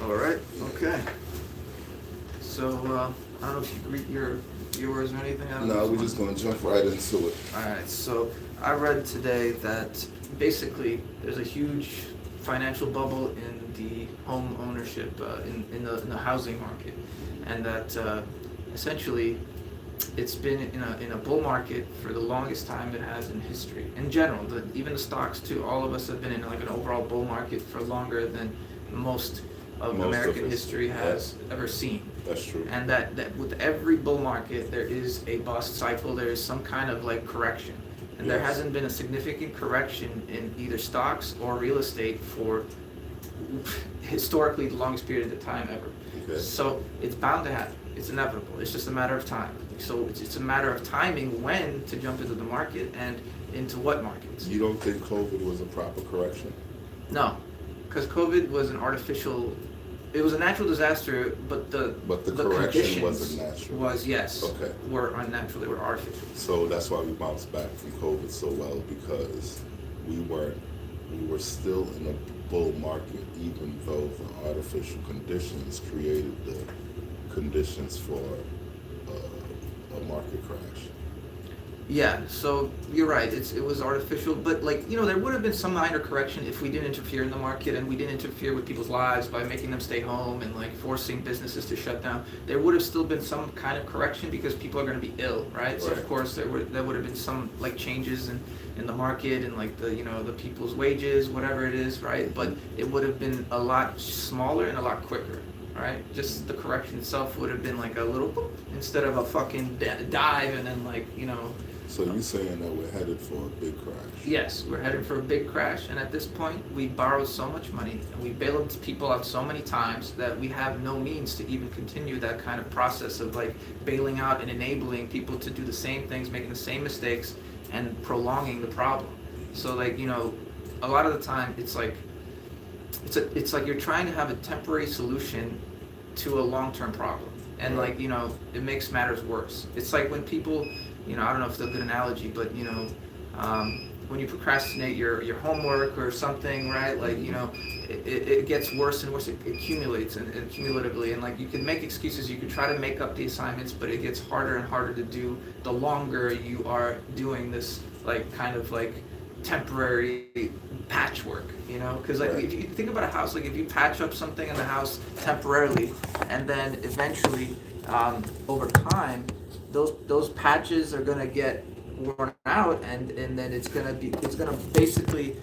All right. Okay. So I don't know if you greet your viewers or anything. I don't No, know. we're just gonna jump right into it. All right. So I read today that basically there's a huge financial bubble in the home ownership in the housing market, and that essentially it's been in a bull market for the longest time it has in history. In general, even the stocks too. All of us have been in like an overall bull market for longer than most of Most of American us, history has ever seen. That's true. And that with every bull market there is a bust cycle. There is some kind of like correction, and there Yes. hasn't been a significant correction in either stocks or real estate for historically the longest period of time ever. Okay. So it's bound to happen. It's inevitable. It's just a matter of time. So it's a matter of timing when to jump into the market and into what markets. You don't think COVID was a proper correction? No, because COVID was an artificial. It was a natural disaster, but the correction conditions wasn't natural. was yes Okay. were unnatural. They were artificial. So that's why we bounced back from COVID so well, because we were still in a bull market, even though the artificial conditions created the conditions for a market crash. Yeah, so you're right. It was artificial, but like there would have been some minor correction if we didn't interfere in the market and we didn't interfere with people's lives by making them stay home and like forcing businesses to shut down. There would have still been some kind of correction because people are going to be ill, right? So of Right. course there would have been some like changes in the market and like the people's wages, whatever it is, right? But it would have been a lot smaller and a lot quicker. Right, just the correction itself would have been like a little boop, instead of a fucking dive and then like So you're saying that we're headed for a big crash? Yes, we're headed for a big crash, and at this point, we borrowed so much money and we bailed people out so many times that we have no means to even continue that kind of process of like bailing out and enabling people to do the same things, making the same mistakes, and prolonging the problem. So like a lot of the time, it's like you're trying to have a temporary solution to a long-term problem, and Right. like it makes matters worse. It's like when people I don't know if it's a good analogy, but when you procrastinate your homework or something, right? Like it gets worse and worse. It accumulates and cumulatively, and like you can make excuses. You can try to make up the assignments, but it gets harder and harder to do the longer you are doing this like kind of like temporary patchwork. Because like Right. if you think about a house, like if you patch up something in the house temporarily, and then eventually over time those patches are gonna get worn out, and then it's gonna basically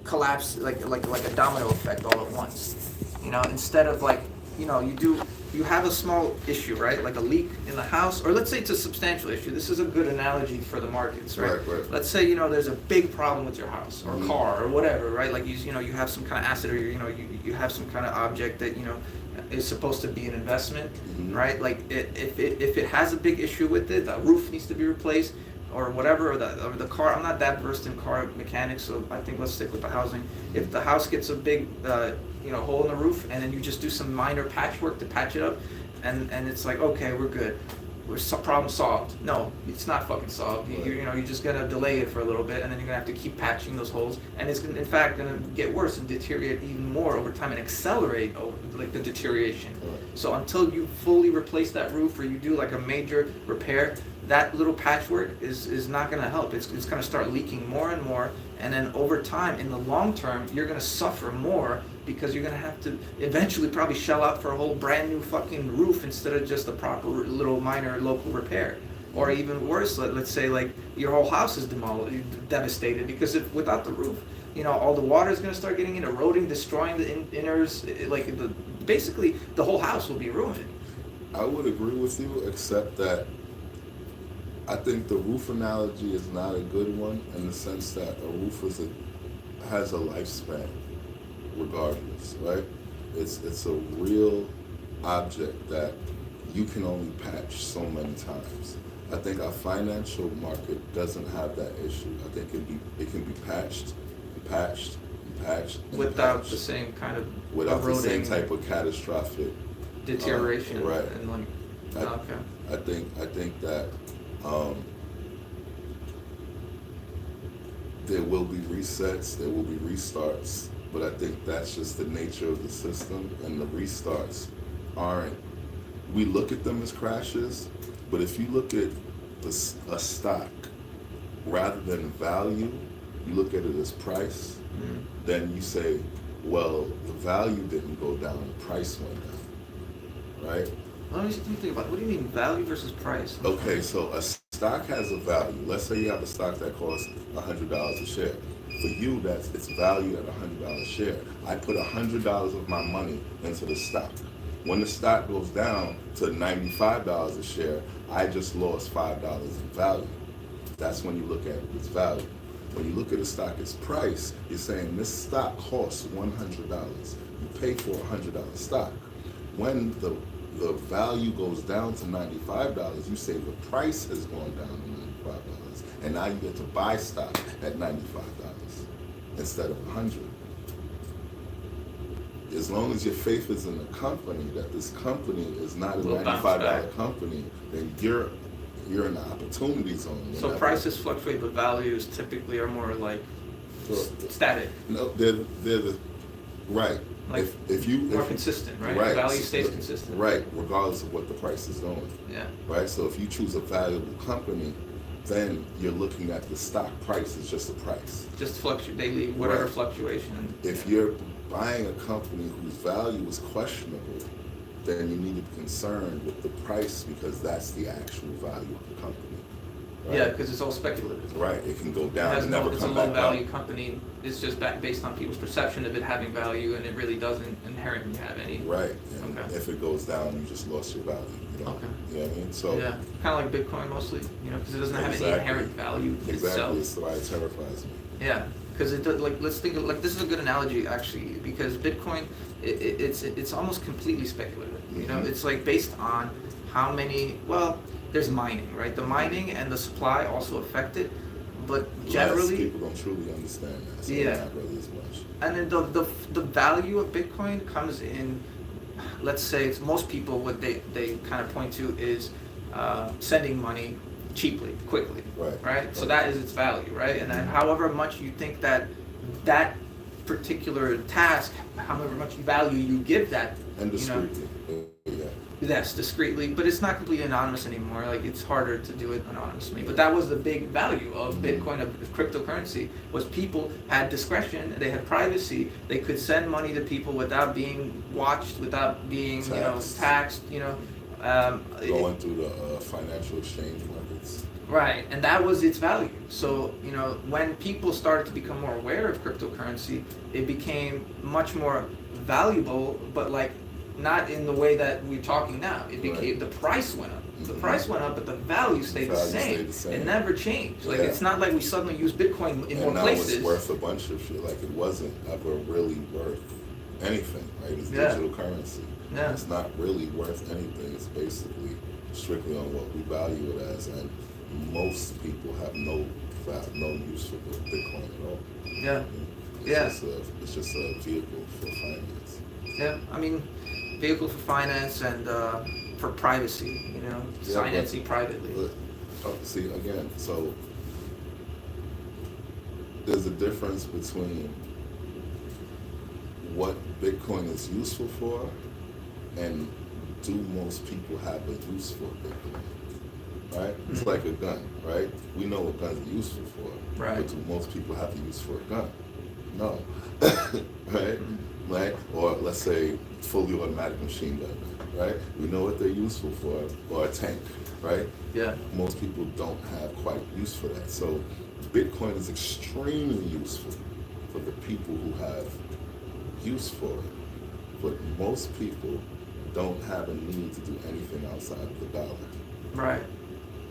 collapse like a domino effect all at once. Instead of like you have a small issue, right? Like a leak in the house, or let's say it's a substantial issue. This is a good analogy for the markets, right? Right. Let's say there's a big problem with your house or Mhm. car or whatever, right? Like you have some kind of asset, or you have some kind of object that is supposed to be an investment, Mhm. right? Like if it has a big issue with it, the roof needs to be replaced or whatever, or the car. I'm not that versed in car mechanics, so I think let's stick with the housing. If the house gets a big hole in the roof, and then you just do some minor patchwork to patch it up, and it's like, okay, we're good, problem solved. No, it's not fucking solved. Right. You're just gonna delay it for a little bit, and then you're gonna have to keep patching those holes, and it's in fact gonna get worse and deteriorate even more over time and accelerate like the deterioration. Right. So until you fully replace that roof or you do like a major repair, that little patchwork is not going to help. It's going to start leaking more and more, and then over time, in the long term, you're going to suffer more because you're going to have to eventually probably shell out for a whole brand new fucking roof instead of just a proper little minor local repair. Or even worse, let's say like your whole house is devastated because without the roof, all the water is going to start getting in, eroding, destroying the inners, basically the whole house will be ruined. I would agree with you, except that I think the roof analogy is not a good one in the sense that a roof has a lifespan, regardless, right? It's a real object that you can only patch so many times. I think our financial market doesn't have that issue. I think it can be patched and patched and patched and Without patched the same kind of without the same eroding type of catastrophic deterioration, right. and like okay. I think that there will be resets, there will be restarts, but I think that's just the nature of the system, and the restarts aren't. We look at them as crashes, but if you look at a stock rather than value, you look at it as price, then you say, well, the value didn't go down, the price went down, right? Let me think about it. What do you mean value versus price? Okay, so a stock has a value. Let's say you have a stock that costs $100 a share. For you, it's valued at $100 a share. I put $100 of my money into the stock. When the stock goes down to $95 a share, I just lost $5 in value. That's when you look at its value. When you look at a stock as price, you're saying this stock costs $100. You pay for a $100 stock. When the value goes down to $95, you say the price has gone down to $95, and now you get to buy stock at $95 instead of $100. As long as your faith is in the company, that this company is not a $95 company, then you're in the opportunity zone. So prices fluctuate, but values typically are more like static. No, they're the right. Like if you more consistent, right? Right. Value stays consistent. Right, regardless of what the price is doing. Yeah. Right. So if you choose a valuable company, then you're looking at the stock price as just a price. Just fluctuate daily, whatever Right. fluctuation. If you're buying a company whose value is questionable, then you need to be concerned with the price, because that's the actual value of the company. Right? Yeah, because it's all speculative. Right. It can go It down has and no, never it's a come low back value up. company. It's just based on people's perception of it having value, and it really doesn't inherently have any. Right. And Okay. if it goes down, you just lost your value. You know? Okay. You know what I mean? So Yeah, kind of like Bitcoin mostly, because it doesn't have any Exactly. inherent value exactly, itself. it's why it terrifies me. Yeah, because it does, like, let's think of, like, this is a good analogy actually, because Bitcoin, it's almost completely speculative. Mhm. It's like based on how many, well, there's mining, right? The mining and the supply also affect it, but Less generally, people don't truly understand that, so Yeah. not really as much. and then the value of Bitcoin comes in, let's say it's most people, what they kind of point to is sending money cheaply, quickly, Right. So that is its value, right? And then however much you think that particular task, however much value you give that, And discreetly. Yeah. yes, discreetly, but it's not completely anonymous anymore. Like, it's harder to do it anonymously. But that was the big value of Bitcoin, of cryptocurrency, was people had discretion, they had privacy, they could send money to people without being watched, without being, taxed, Going through the financial exchange markets. Right, and that was its value. So, when people started to become more aware of cryptocurrency, it became much more valuable, but like not in the way that we're talking now. It became, the price went up. The price went up, but the value stayed the same. It never changed. Like, it's not like we suddenly use Bitcoin in more places. And now it's worth a bunch of shit. Like, it wasn't ever really worth anything, right? It's digital currency. Yeah. It's not really worth anything. It's basically strictly on what we value it as, and most people have no use for Bitcoin at all. Yeah. It's just a vehicle for finance. Yeah, I mean, vehicle for finance and for privacy, financing privately. See, again, so there's a difference between what Bitcoin is useful for and do most people have a use for Bitcoin, right? It's like a gun, right? We know what guns are useful for, Right. but do most people have a use for a gun? No, right? Right? Or let's say fully automatic machine gun, right? We know what they're useful for, or a tank, right? Yeah. Most people don't have quite use for that. So Bitcoin is extremely useful for the people who have use for it. But most people don't have a need to do anything outside of the dollar. Right.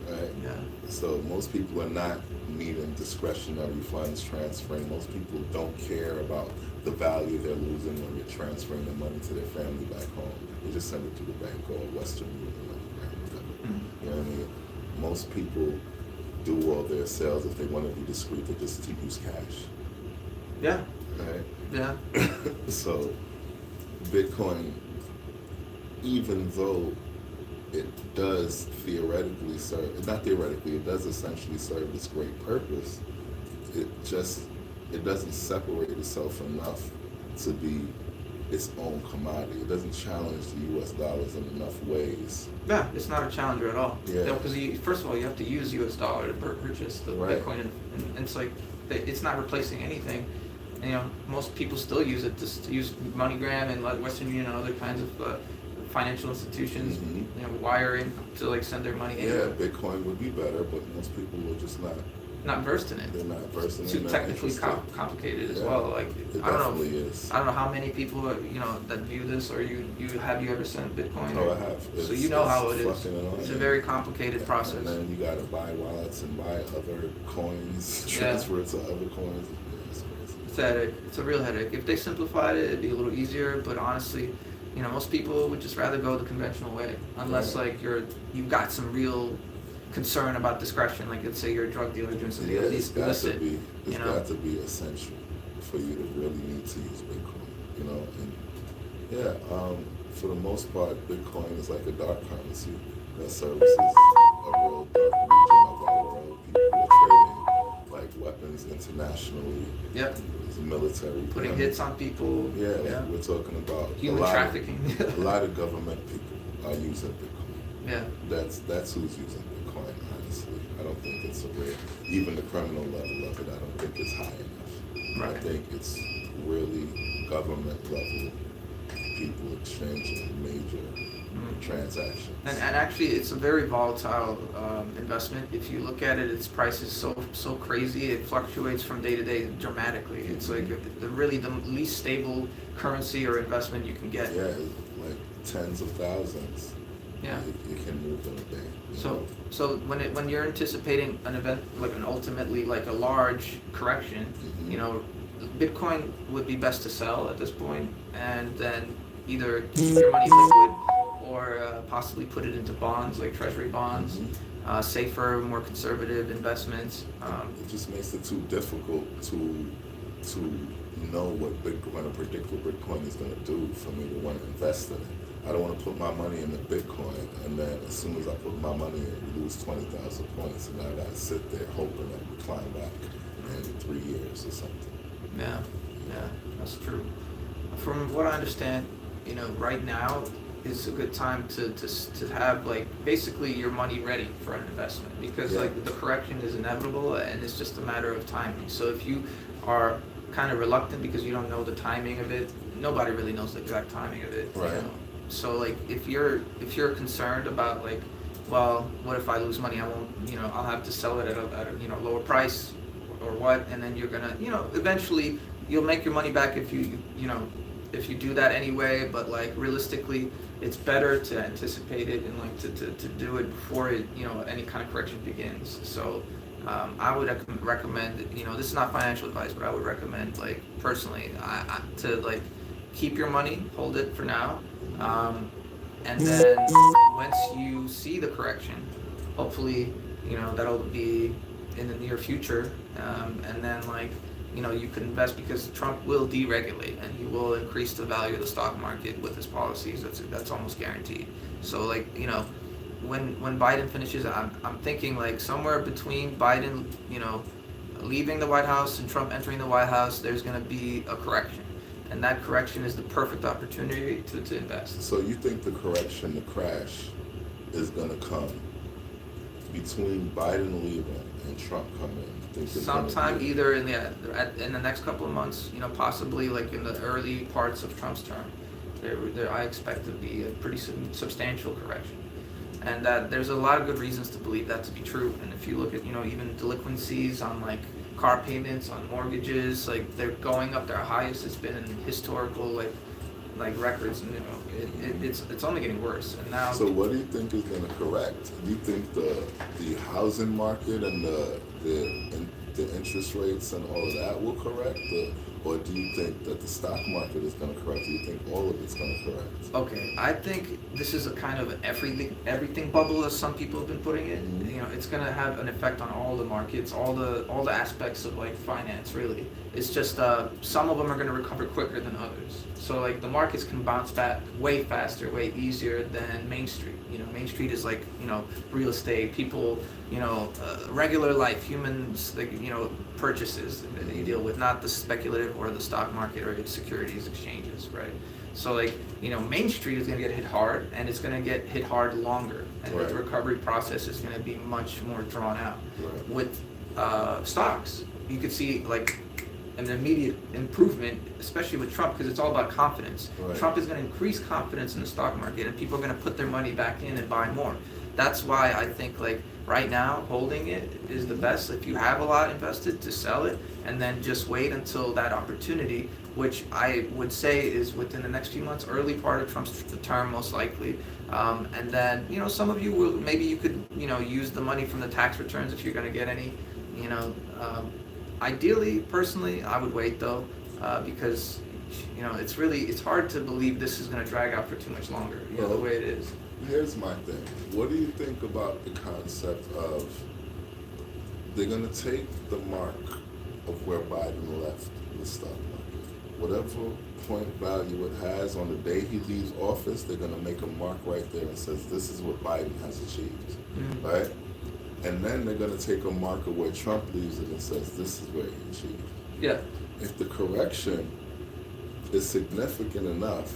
Right? Yeah. So most people are not needing discretionary funds transferring. Most people don't care about the value they're losing when you're transferring the money to their family back home. They just send it to the bank or Western Union or whatever. You know what I mean? Most people do all their sales, if they want to be discreet, they just use cash. Yeah. Right? Yeah. So Bitcoin, even though it does theoretically serve, not theoretically, it does essentially serve this great purpose, it doesn't separate itself enough to be its own commodity. It doesn't challenge the U.S. dollars in enough ways. Yeah, it's not a challenger at all. Yeah. Because first of all, you have to use U.S. dollar to purchase the Right. Bitcoin, and it's like it's not replacing anything. You know, most people still use it to use MoneyGram and like Western Union and other kinds of financial institutions. Mhm. You know, wiring to like send their money. Yeah, anywhere. Bitcoin would be better, but most people are just Not versed in it. they're not versed in it. Too They're not technically interested. complicated as Yeah, well. Like It I don't know. definitely is. I don't know how many people that view this, or you ever sent Bitcoin? Oh, I have. So you know how it is. fucking annoying. It's a very complicated process. And then you gotta buy wallets and buy other coins, Yeah. transfer it to other coins. Yeah, it's crazy. It's a headache. It's a real headache. If they simplified it, it'd be a little easier. But honestly, most people would just rather go the conventional way, unless Right. like you've got some real concern about discretion. Like let's say you're a drug dealer doing something Yeah, it's got illicit. to be. It's you know? got to be essential for you to really need to use Bitcoin. And yeah, for the most part, Bitcoin is like a dark currency that services a real dark region of our world. People are trading like weapons internationally. Yep. It's military. Putting hits on people. Yeah, like we're talking about Human trafficking. a lot of government people are using Bitcoin. Yeah. That's who's using Bitcoin, honestly. I don't think it's a real, even the criminal level of it, I don't think it's high enough. Right. I think it's really government level people exchanging major transactions. And actually, it's a very volatile investment. If you look at it, its price is so crazy. It fluctuates from day to day dramatically. It's like the least stable currency or investment you can get. Yeah, like tens of thousands. Yeah. It can move in a day. So when you're anticipating an event like ultimately like a large correction, Mhm. Bitcoin would be best to sell at this point, and then either keep your money liquid or possibly put it into bonds like treasury bonds, safer, more conservative investments. It just makes it too difficult to know what Bitcoin or predict what Bitcoin is going to do for me to want to invest in it. I don't want to put my money into Bitcoin, and then as soon as I put my money in, we lose 20,000 points, and I got to sit there hoping that we climb back in 3 years or something. Yeah, that's true. From what I understand, right now is a good time to have like basically your money ready for an investment, because Yeah. like the correction is inevitable and it's just a matter of timing. So if you are kind of reluctant because you don't know the timing of it, nobody really knows the exact timing of it. Right. So like if you're concerned about like, well, what if I lose money? I won't, I'll have to sell it at a lower price or what, and then you're gonna, eventually you'll make your money back if you do that anyway. But like realistically, it's better to anticipate it and like to do it before it, any kind of correction begins. So I would recommend, this is not financial advice, but I would recommend like personally to like keep your money, hold it for now, and then once you see the correction, hopefully that'll be in the near future, and then like you can invest, because Trump will deregulate and he will increase the value of the stock market with his policies. That's almost guaranteed. So like when Biden finishes, I'm thinking like somewhere between Biden leaving the White House and Trump entering the White House, there's going to be a correction, and that correction is the perfect opportunity to invest. So you think the correction, the crash, is going to come between Biden leaving and Trump coming in? Sometime either in the next couple of months, possibly like in the early parts of Trump's term, there I expect to be a pretty substantial correction, and that there's a lot of good reasons to believe that to be true. And if you look at even delinquencies on like car payments, on mortgages, like they're going up their highest it's been in historical like records, and it's only getting worse. And now, so what do you think is going to correct? Do you think the housing market and the interest rates and all of that will correct, or do you think that the stock market is going to correct? Do you think all of it's going to correct? Okay, I think this is a kind of everything bubble, as some people have been putting it. Mm-hmm. It's going to have an effect on all the markets, all the aspects of like finance. Really, it's just some of them are going to recover quicker than others. So like the markets can bounce back way faster, way easier than Main Street. Main Street is like real estate, people, regular life, humans, like purchases that you deal with, not the speculative or the stock market or the securities exchanges, right? So like, Main Street is going to get hit hard, and it's going to get hit hard longer, and Right. the recovery process is going to be much more drawn out. Right. With stocks, you could see like an immediate improvement, especially with Trump, because it's all about confidence. Right. Trump is going to increase confidence in the stock market, and people are going to put their money back in and buy more. That's why I think like right now holding it is the best. If you have a lot invested, to sell it and then just wait until that opportunity, which I would say is within the next few months, early part of Trump's term most likely. And then some of you will, maybe you could use the money from the tax returns if you're going to get any. Ideally, personally, I would wait though, because it's hard to believe this is going to drag out for too much longer. The way it is. Here's my thing. What do you think about the concept of they're going to take the mark of where Biden left the stock market? Whatever point value it has on the day he leaves office, they're going to make a mark right there and says this is what Biden has achieved, right? And then they're going to take a mark of where Trump leaves it and says this is where he achieved. Yeah. If the correction is significant enough,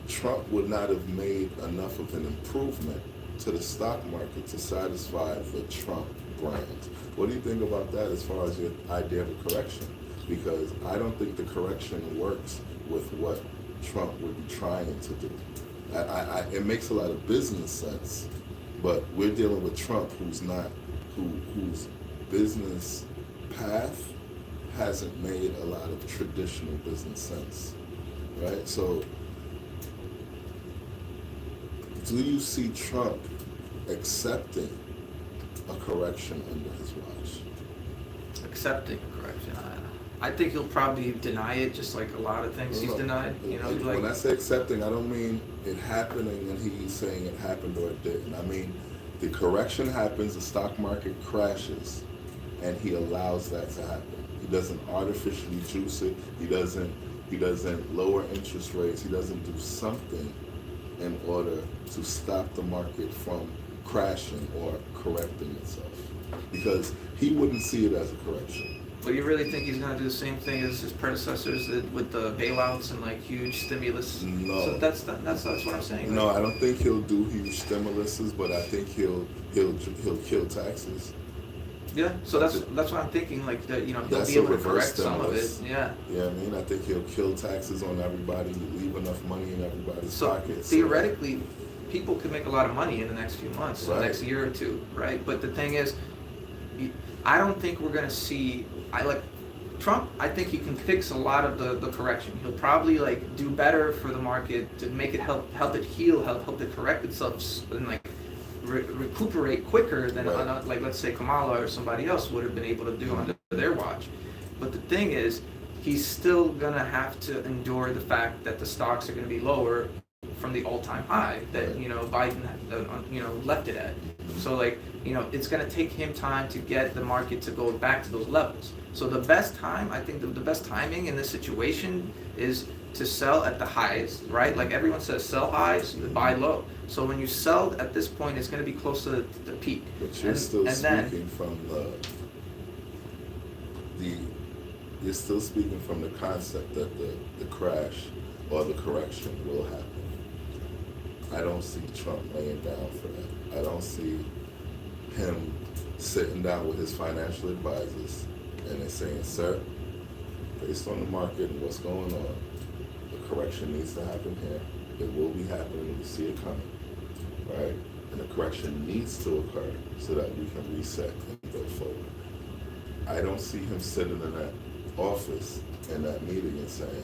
Trump would not have made enough of an improvement to the stock market to satisfy the Trump brand. What do you think about that as far as your idea of a correction? Because I don't think the correction works with what Trump would be trying to do. It makes a lot of business sense, but we're dealing with Trump, whose business path hasn't made a lot of traditional business sense, right? So, do you see Trump accepting a correction under his watch? Accepting a correction, I think he'll probably deny it, just like a lot of things he's denied. When I say accepting, I don't mean it happening and he's saying it happened or it didn't. I mean the correction happens, the stock market crashes, and he allows that to happen. He doesn't artificially juice it. He doesn't lower interest rates. He doesn't do something in order to stop the market from crashing or correcting itself, because he wouldn't see it as a correction. But you really think he's going to do the same thing as his predecessors did with the bailouts and like huge stimulus? No. So that's what I'm saying. No, I don't think he'll do huge stimuluses, but I think he'll kill taxes. Yeah. So that's what I'm thinking. Like that, he'll That's be able a to correct reverse some of it. stimulus. Yeah. Yeah, I mean, I think he'll kill taxes on everybody, leave enough money in everybody's So pockets. theoretically, people could make a lot of money in the next few months, the Right. next year or two, right? But the thing is, I don't think we're going to see. Trump, I think he can fix a lot of the correction. He'll probably like do better for the market to make it help it heal, help it correct itself, and like recuperate quicker than Right. like let's say Kamala or somebody else would have been able to do under their watch. But the thing is, he's still gonna have to endure the fact that the stocks are gonna be lower from the all-time high that Biden left it at. So like it's gonna take him time to get the market to go back to those levels. So the best time, I think the best timing in this situation is to sell at the highs, right? Like everyone says, sell highs, buy low. So when you sell at this point, it's gonna be close to the peak. But you're speaking from you're still speaking from the concept that the crash or the correction will happen. I don't see Trump laying down for that. I don't see him sitting down with his financial advisors and they're saying, sir, based on the market and what's going on, the correction needs to happen here. It will be happening. We see it coming, right? And the correction needs to occur so that we can reset and go forward. I don't see him sitting in that office in that meeting and saying,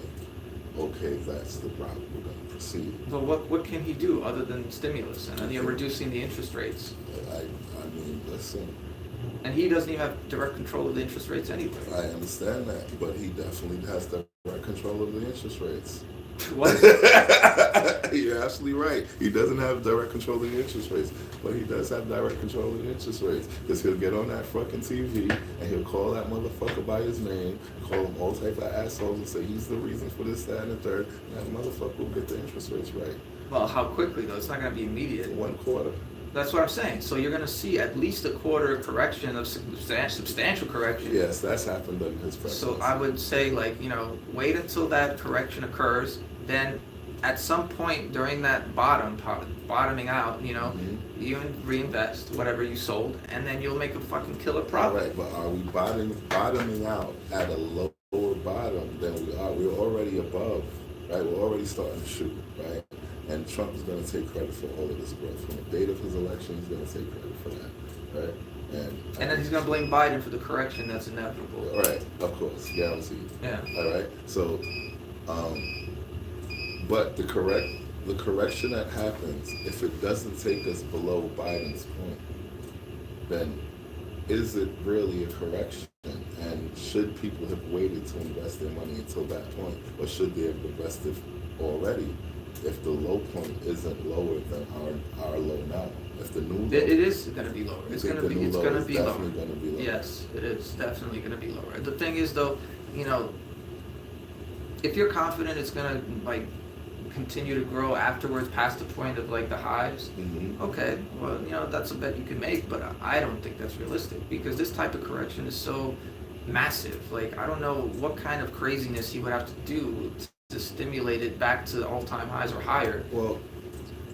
okay, that's the route we're going to proceed. So what can he do other than stimulus and then reducing the interest rates? I mean, listen. And he doesn't even have direct control of the interest rates anyway. I understand that, but he definitely has direct control of the interest rates. What? You're absolutely right. He doesn't have direct control of the interest rates, but he does have direct control of the interest rates, because he'll get on that fucking TV and he'll call that motherfucker by his name, call him all type of assholes and say he's the reason for this, that, and the third, and that motherfucker will get the interest rates right. Well, how quickly though? It's not going to be immediate. 1 quarter. That's what I'm saying. So you're going to see at least a quarter correction of substantial correction. Yes, that's happened under his presidency. So I would say, like, wait until that correction occurs. Then at some point during that bottoming out, Mhm. you reinvest whatever you sold, and then you'll make a fucking killer All profit. right, but are we bottoming out at a lower bottom than we are? We're already above, right? We're already starting to shoot, right? And Trump is going to take credit for all of this growth. From the date of his election, he's going to take credit for that, right? And then he's going to blame Biden for the correction that's inevitable. All right, of course, guaranteed. Yeah. All right, so, but the correction that happens, if it doesn't take us below Biden's point, then is it really a correction? And should people have waited to invest their money until that point, or should they have invested already if the low point isn't lower than our low now? If the new low, It is going to be lower. It's going to be lower. Definitely going to be lower. Yes, it is definitely going to be lower. The thing is, though, if you're confident it's going to like continue to grow afterwards past the point of like the highs, Mm-hmm. okay, well, that's a bet you can make, but I don't think that's realistic because this type of correction is so massive. Like, I don't know what kind of craziness he would have to do to stimulate it back to all-time highs or higher. Well,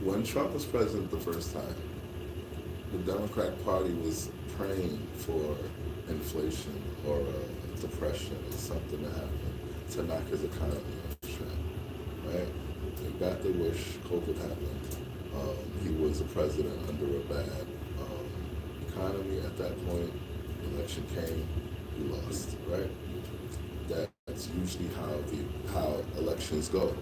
when Trump was president the first time, the Democratic Party was praying for inflation or a depression or something to happen to knock his economy off track, right? They got their wish. COVID happened. He was a president under a bad economy at that point. Election came, he lost, right? That's usually how elections go.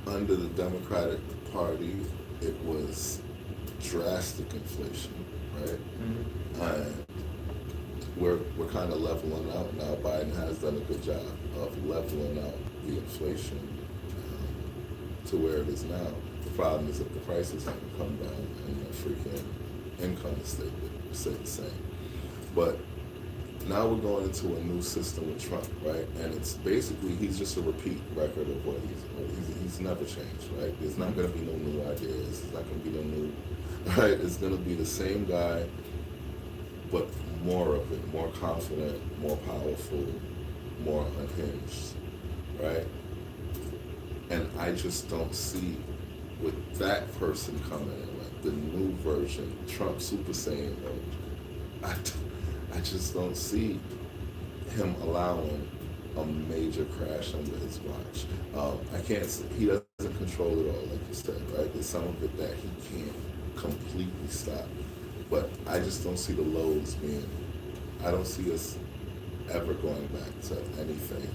Under the Democratic Party, it was drastic inflation, right? Mm-hmm. And we're kind of leveling out now. Biden has done a good job of leveling out the inflation to where it is now. The problem is that the prices haven't come down and the freaking income has stayed the same. But now we're going into a new system with Trump, right? And it's basically, he's just a repeat record of what he's never changed, right? There's not going to be no new ideas. There's not going to be no new, right? It's going to be the same guy, but more of it, more confident, more powerful, more unhinged, right? And I just don't see with that person coming in, like the new version, Trump Super Saiyan mode, I just don't see him allowing a major crash under his watch. I can't say, he doesn't control it all, like you said, right? There's some of it that he can't completely stop. But I just don't see the lows being, I don't see us ever going back to anything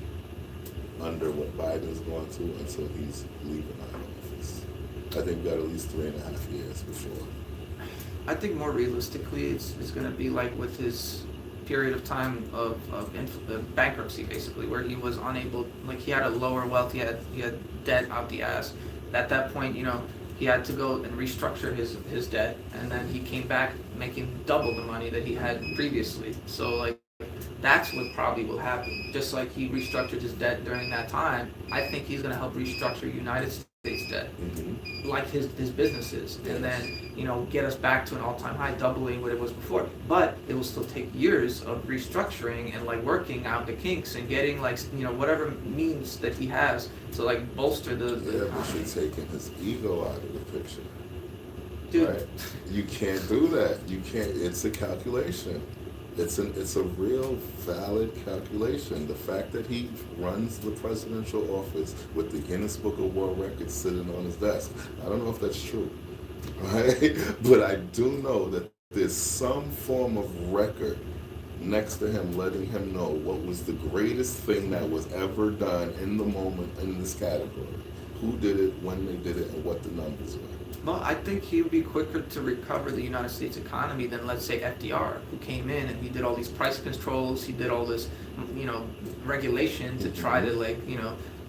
under what Biden's going to until he's leaving out of office. I think we got at least 3.5 years before. I think more realistically, it's going to be like with his period of time of bankruptcy, basically, where he was unable, like he had a lower wealth, he had debt out the ass. At that point, he had to go and restructure his debt, and then he came back making double the money that he had previously. So like that's what probably will happen. Just like he restructured his debt during that time, I think he's going to help restructure United States debt, Mm-hmm. like his businesses, Yes. and then get us back to an all-time high, doubling what it was before. But it will still take years of restructuring and like working out the kinks and getting like whatever means that he has to like bolster the Yeah, but economy. you're taking his ego out of the picture. Dude, Right? You can't do that. You can't. It's a calculation. It's a real valid calculation. The fact that he runs the presidential office with the Guinness Book of World Records sitting on his desk, I don't know if that's true, right? But I do know that there's some form of record next to him letting him know what was the greatest thing that was ever done in the moment in this category. Who did it, when they did it, and what the numbers were. well, I think he would be quicker to recover the United States economy than, let's say, FDR, who came in and he did all these price controls, he did all this, regulation to try to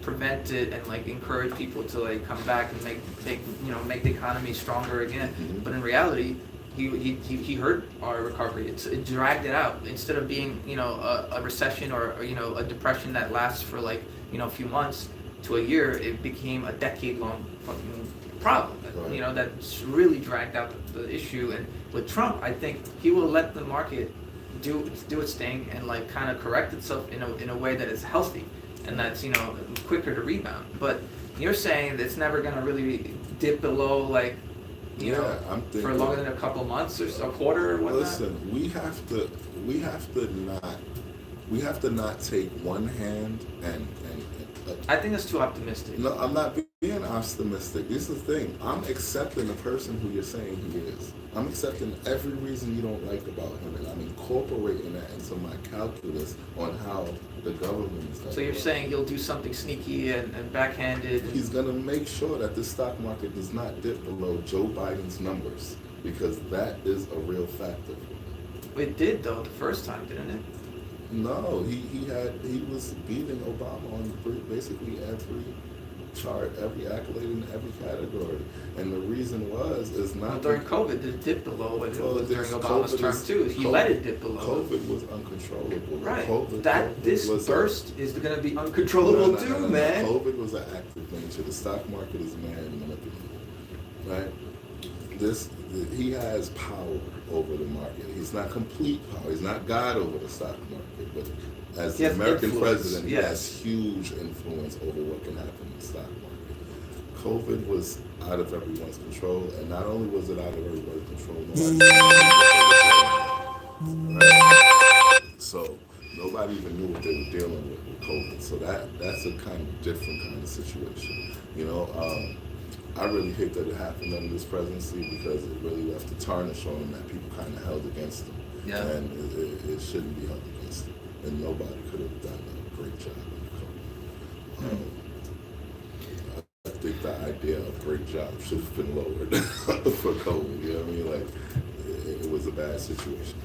prevent it and like encourage people to like come back and make the economy stronger again. Mhm. But in reality, he hurt our recovery. It dragged it out instead of being a recession or a depression that lasts for like a few months. to a year, it became a decade-long fucking problem. Right. You know, that's really dragged out the issue. And with Trump, I think he will let the market do its thing and like kind of correct itself in a way that is healthy and that's, you know, quicker to rebound. But you're saying that it's never going to really dip below like, you know, I'm thinking, for longer than a couple months or a quarter or whatnot. Listen, we have to not take one hand and I think that's too optimistic. no, I'm not being optimistic. This is the thing. I'm accepting the person who you're saying he is. I'm accepting every reason you don't like about him, and I'm incorporating that into my calculus on how the government is going. So you're saying he'll do something sneaky and backhanded? He's going to make sure that the stock market does not dip below Joe Biden's numbers, because that is a real factor. It did though the first time, didn't it? No, he was beating Obama on basically every chart, every accolade in every category, and the reason is not during COVID, did it dip below what it was during Obama's term too? He let it dip below. COVID was uncontrollable. Right. COVID this burst is going to be uncontrollable too, man. COVID was an active nature. The stock market is man manipulated, right? He has power over the market. He's not complete power. He's not God over the stock market, but as the American president, he has huge influence over what can happen in the stock market. COVID was out of everyone's control, and not only was it out of everyone's control, so nobody even knew what they were dealing with COVID. So that's a kind of different kind of situation. You know, I really hate that it happened under this presidency because it really left a tarnish on him that people kind of held against him. Yeah. And it shouldn't be held against him. And nobody could have done a great job on COVID. I think the idea of great job should have been lowered for COVID. You know what I mean? Like, it was a bad situation.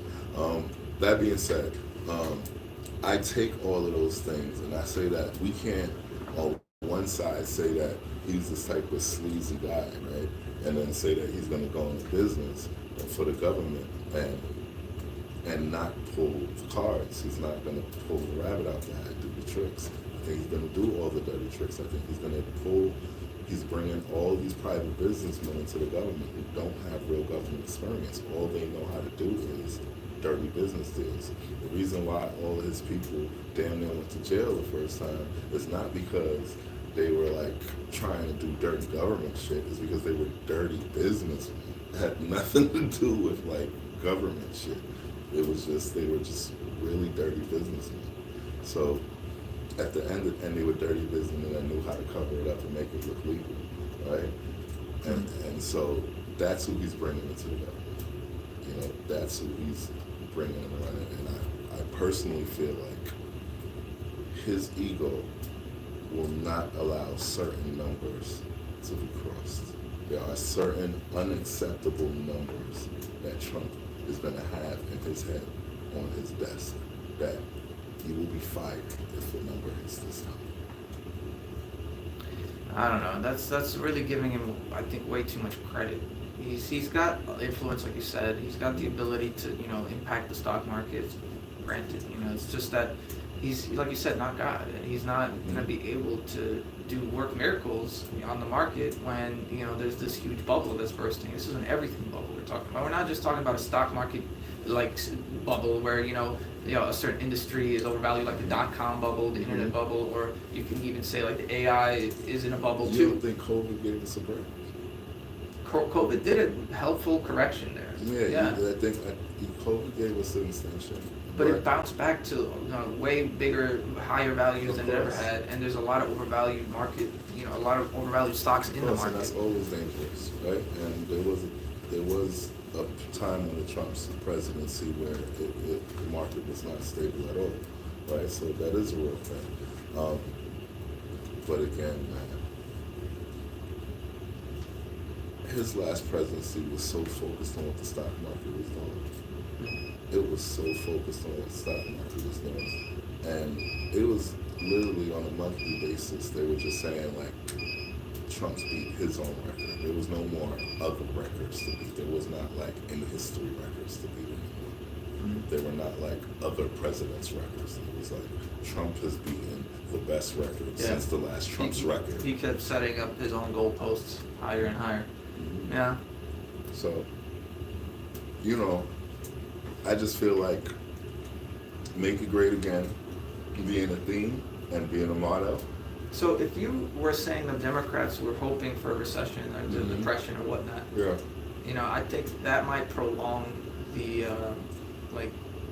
That being said, I take all of those things and I say that we can't, on one side, say that he's this type of sleazy guy, right? And then say that he's going to go into business for the government and not pull cards. He's not going to pull the rabbit out the hat, do the tricks. I think he's going to do all the dirty tricks. I think he's bringing all these private businessmen into the government who don't have real government experience. All they know how to do is dirty business deals. The reason why all of his people damn near went to jail the first time is not because they were like trying to do dirty government shit, is because they were dirty businessmen. It had nothing to do with like government shit. It was just, they were just really dirty businessmen. So at the end, they were dirty businessmen that knew how to cover it up and make it look legal, right? And so that's who he's bringing into the government. You know, that's who he's bringing in running. And I personally feel like his ego will not allow certain numbers to be crossed. There are certain unacceptable numbers that Trump is going to have in his head on his desk that he will be fired if the number hits this time. I don't know. That's really giving him, I think, way too much credit. He's got influence, like you said. He's got the ability to, you know, impact the stock market. Granted, you know, it's just that he's, like you said, not God, and he's not going to be able to work miracles on the market when, you know, there's this huge bubble that's bursting. This is an everything bubble we're talking about. We're not just talking about a stock market like bubble where, you know, a certain industry is overvalued, like the .com bubble, the internet bubble, or you can even say like the AI is in a bubble too. You don't think COVID gave us a break? COVID did a helpful correction there. Yeah. I think COVID gave us an extension. But it bounced back to, you know, way bigger, higher values than it ever had, and there's a lot of overvalued market, you know, a lot of overvalued stocks in the market. And that's always dangerous, right? And there was a time in the Trump's presidency where the market was not stable at all, right? So that is a real thing. But again, his last presidency was so focused on what the stock market was doing. It was so focused on what the stock market was doing. And it was literally on a monthly basis, they were just saying like, Trump's beat his own record. There was no more other records to beat. There was not like in history records to beat anymore. they were not like other presidents' records. It was like Trump has beaten the best record since the last Trump's record. He kept setting up his own goalposts higher and higher. Mhm. Yeah. So, you know, I just feel like make it great again, being a theme and being a motto. So if you were saying the Democrats were hoping for a recession or the Mhm. depression or whatnot, Yeah. you know, I think that might prolong the like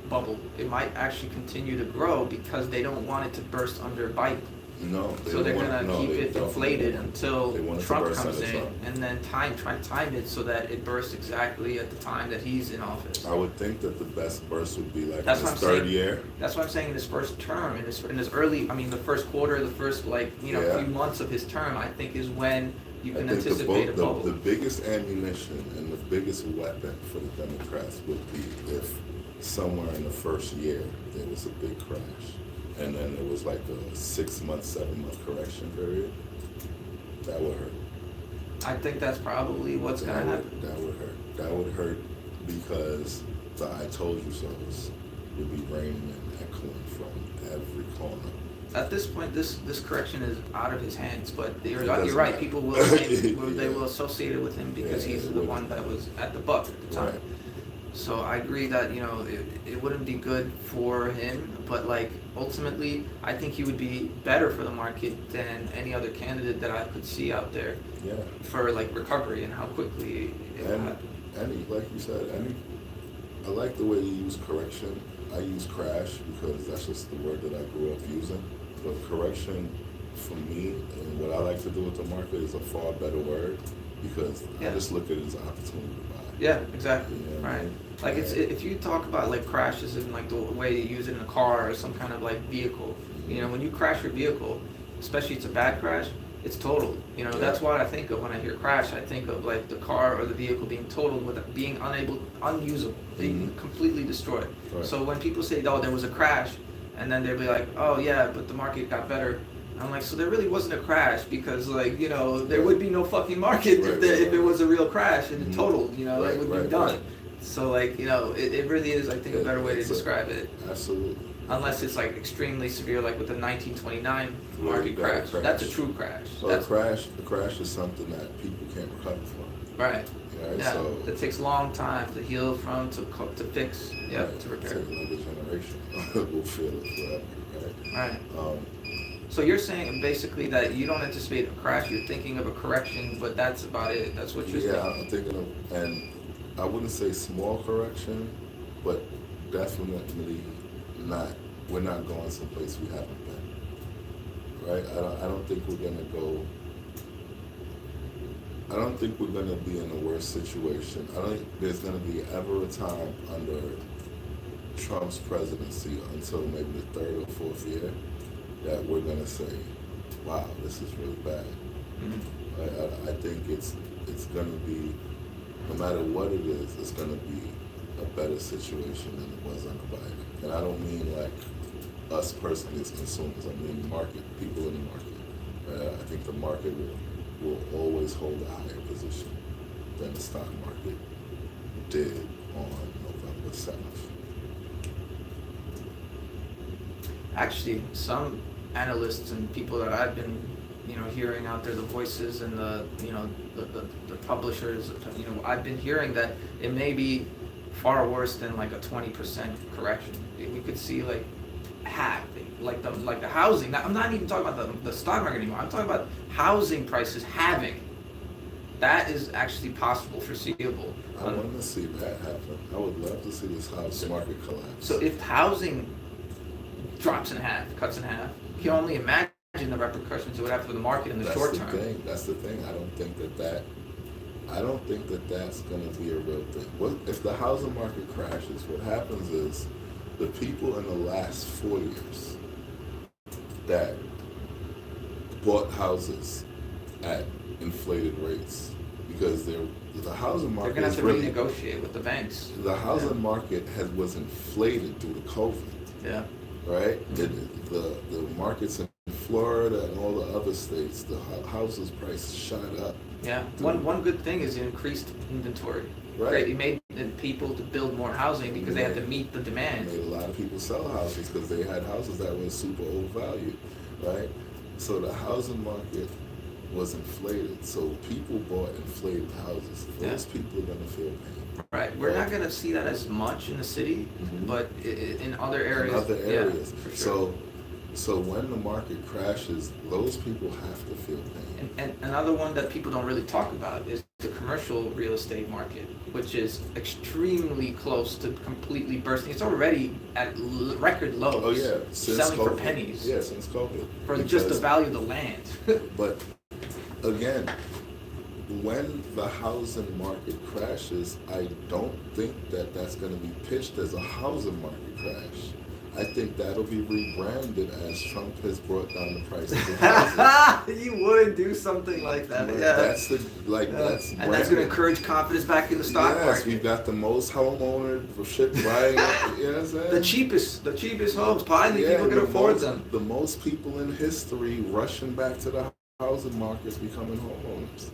bubble. It might actually continue to grow because they don't want it to burst under Biden. No, they So they're don't gonna want, keep no, they it don't. inflated until They want it to Trump burst comes under in, Trump. and then try to time it so that it bursts exactly at the time that he's in office. I would think that the best burst would be like That's in what his I'm third saying. year. That's what I'm saying in his first term, in his early, I mean, the first quarter, the first Yeah. few months of his term, I think is when you can I think anticipate a bubble. the biggest ammunition and the biggest weapon for the Democrats would be if somewhere in the first year there was a big crash, and then there was like a 6-month, 7-month correction period. That would hurt. I think that's probably what's gonna happen. That would hurt. That would hurt because the "I told you so"s would be raining and echoing from every corner. At this point, this correction is out of his hands. But you're doesn't right. matter. People will say, they Yeah. will associate it with him because Yeah, he's it the would. one that was at the buck at the time. Right. So I agree that it wouldn't be good for him, but like ultimately, I think he would be better for the market than any other candidate that I could see out there Yeah. for like recovery and how quickly it will And happen. like you said, I like the way you use correction. I use crash because that's just the word that I grew up using. But correction, for me, and what I like to do with the market is a far better word because Yeah. I just look at it as an opportunity to buy. Yeah, exactly. You know what I Right. mean? Like if you talk about like crashes in like the way you use it in a car or some kind of like vehicle, when you crash your vehicle, especially it's a bad crash, it's totaled. Yeah. That's what I think of when I hear crash. I think of like the car or the vehicle being totaled with being unusable, being Mhm. completely destroyed. Right. So when people say, "Oh, there was a crash," and then they'll be like, "Oh yeah, but the market got better." I'm like, so there really wasn't a crash because there would be no fucking market Right, if it was a real crash and it Mhm. totaled, it would be done. Right. So it really is, I think, a better way to It's a- describe it. Absolutely. Unless it's like extremely severe, like with the 1929 Where market you got a crash. crash. That's a true crash. So That's a crash is something that people can't recover from. right. Right? Yeah, So it takes a long time to heal from, to fix, right, to repair. take another generation. We'll feel it forever. Right. Right. So you're saying basically that you don't anticipate a crash. You're thinking of a correction, but that's about it. That's what you're Yeah, thinking. I'm thinking of, and I wouldn't say small correction, but definitely not. We're not going someplace we haven't been. Right? I don't think we're gonna go. I don't think we're gonna be in a worse situation. I don't think there's gonna be ever a time under Trump's presidency until maybe the 3rd or 4th year that we're gonna say, "Wow, this is really bad." Mhm. I think it's gonna be, no matter what it is, it's gonna be a better situation than it was under Biden. And I don't mean like us personally as consumers. I mean the market, people in the market. I think the market will always hold a higher position than the stock market did on November 7th. Actually, some analysts and people that I've been, hearing out there, the voices and the publishers, I've been hearing that it may be far worse than like a 20% correction. We could see like half, like the housing. I'm not even talking about the stock market anymore. I'm talking about housing prices halving. That is actually possible, foreseeable. I want to see that happen. I would love to see this house market collapse. So if housing drops in half, cuts in half, you can only imagine the repercussions it would have for the market in the short term. That's the thing. I don't think that that's going to be a real thing. If the housing market crashes, what happens is the people in the last 4 years that bought houses at inflated rates because the housing They're market gonna have is to really, renegotiate with the banks. the housing market was inflated due to COVID. Yeah. Right? The markets in Florida and all the other states, the houses prices shot up. Yeah. One good thing is it increased inventory. Right. Great. It made people to build more housing because they have to meet the demand. Made a lot of people sell houses because they had houses that were super overvalued, right? So the housing market was inflated. So people bought inflated houses. Those people are going to feel pain. Right. We're not going to see that as much in the city, but in other areas. In other areas. Yeah, for sure. So when the market crashes, those people have to feel pain. And another one that people don't really talk about is the commercial real estate market, which is extremely close to completely bursting. It's already at record lows. Oh yeah, since selling COVID. for pennies. Yeah, since COVID. For just the value of the land. But again, when the housing market crashes, I don't think that that's going to be pitched as a housing market crash. I think that'll be rebranded as Trump has brought down the prices of houses. You would do something like that, yeah. That's that's and that's going to encourage confidence back in the stock market. Yes, we've got the most homeowner shit buying. You know what I'm saying? The cheapest homes. Finally, people can afford them. The most people in history rushing back to the housing markets becoming homeowners.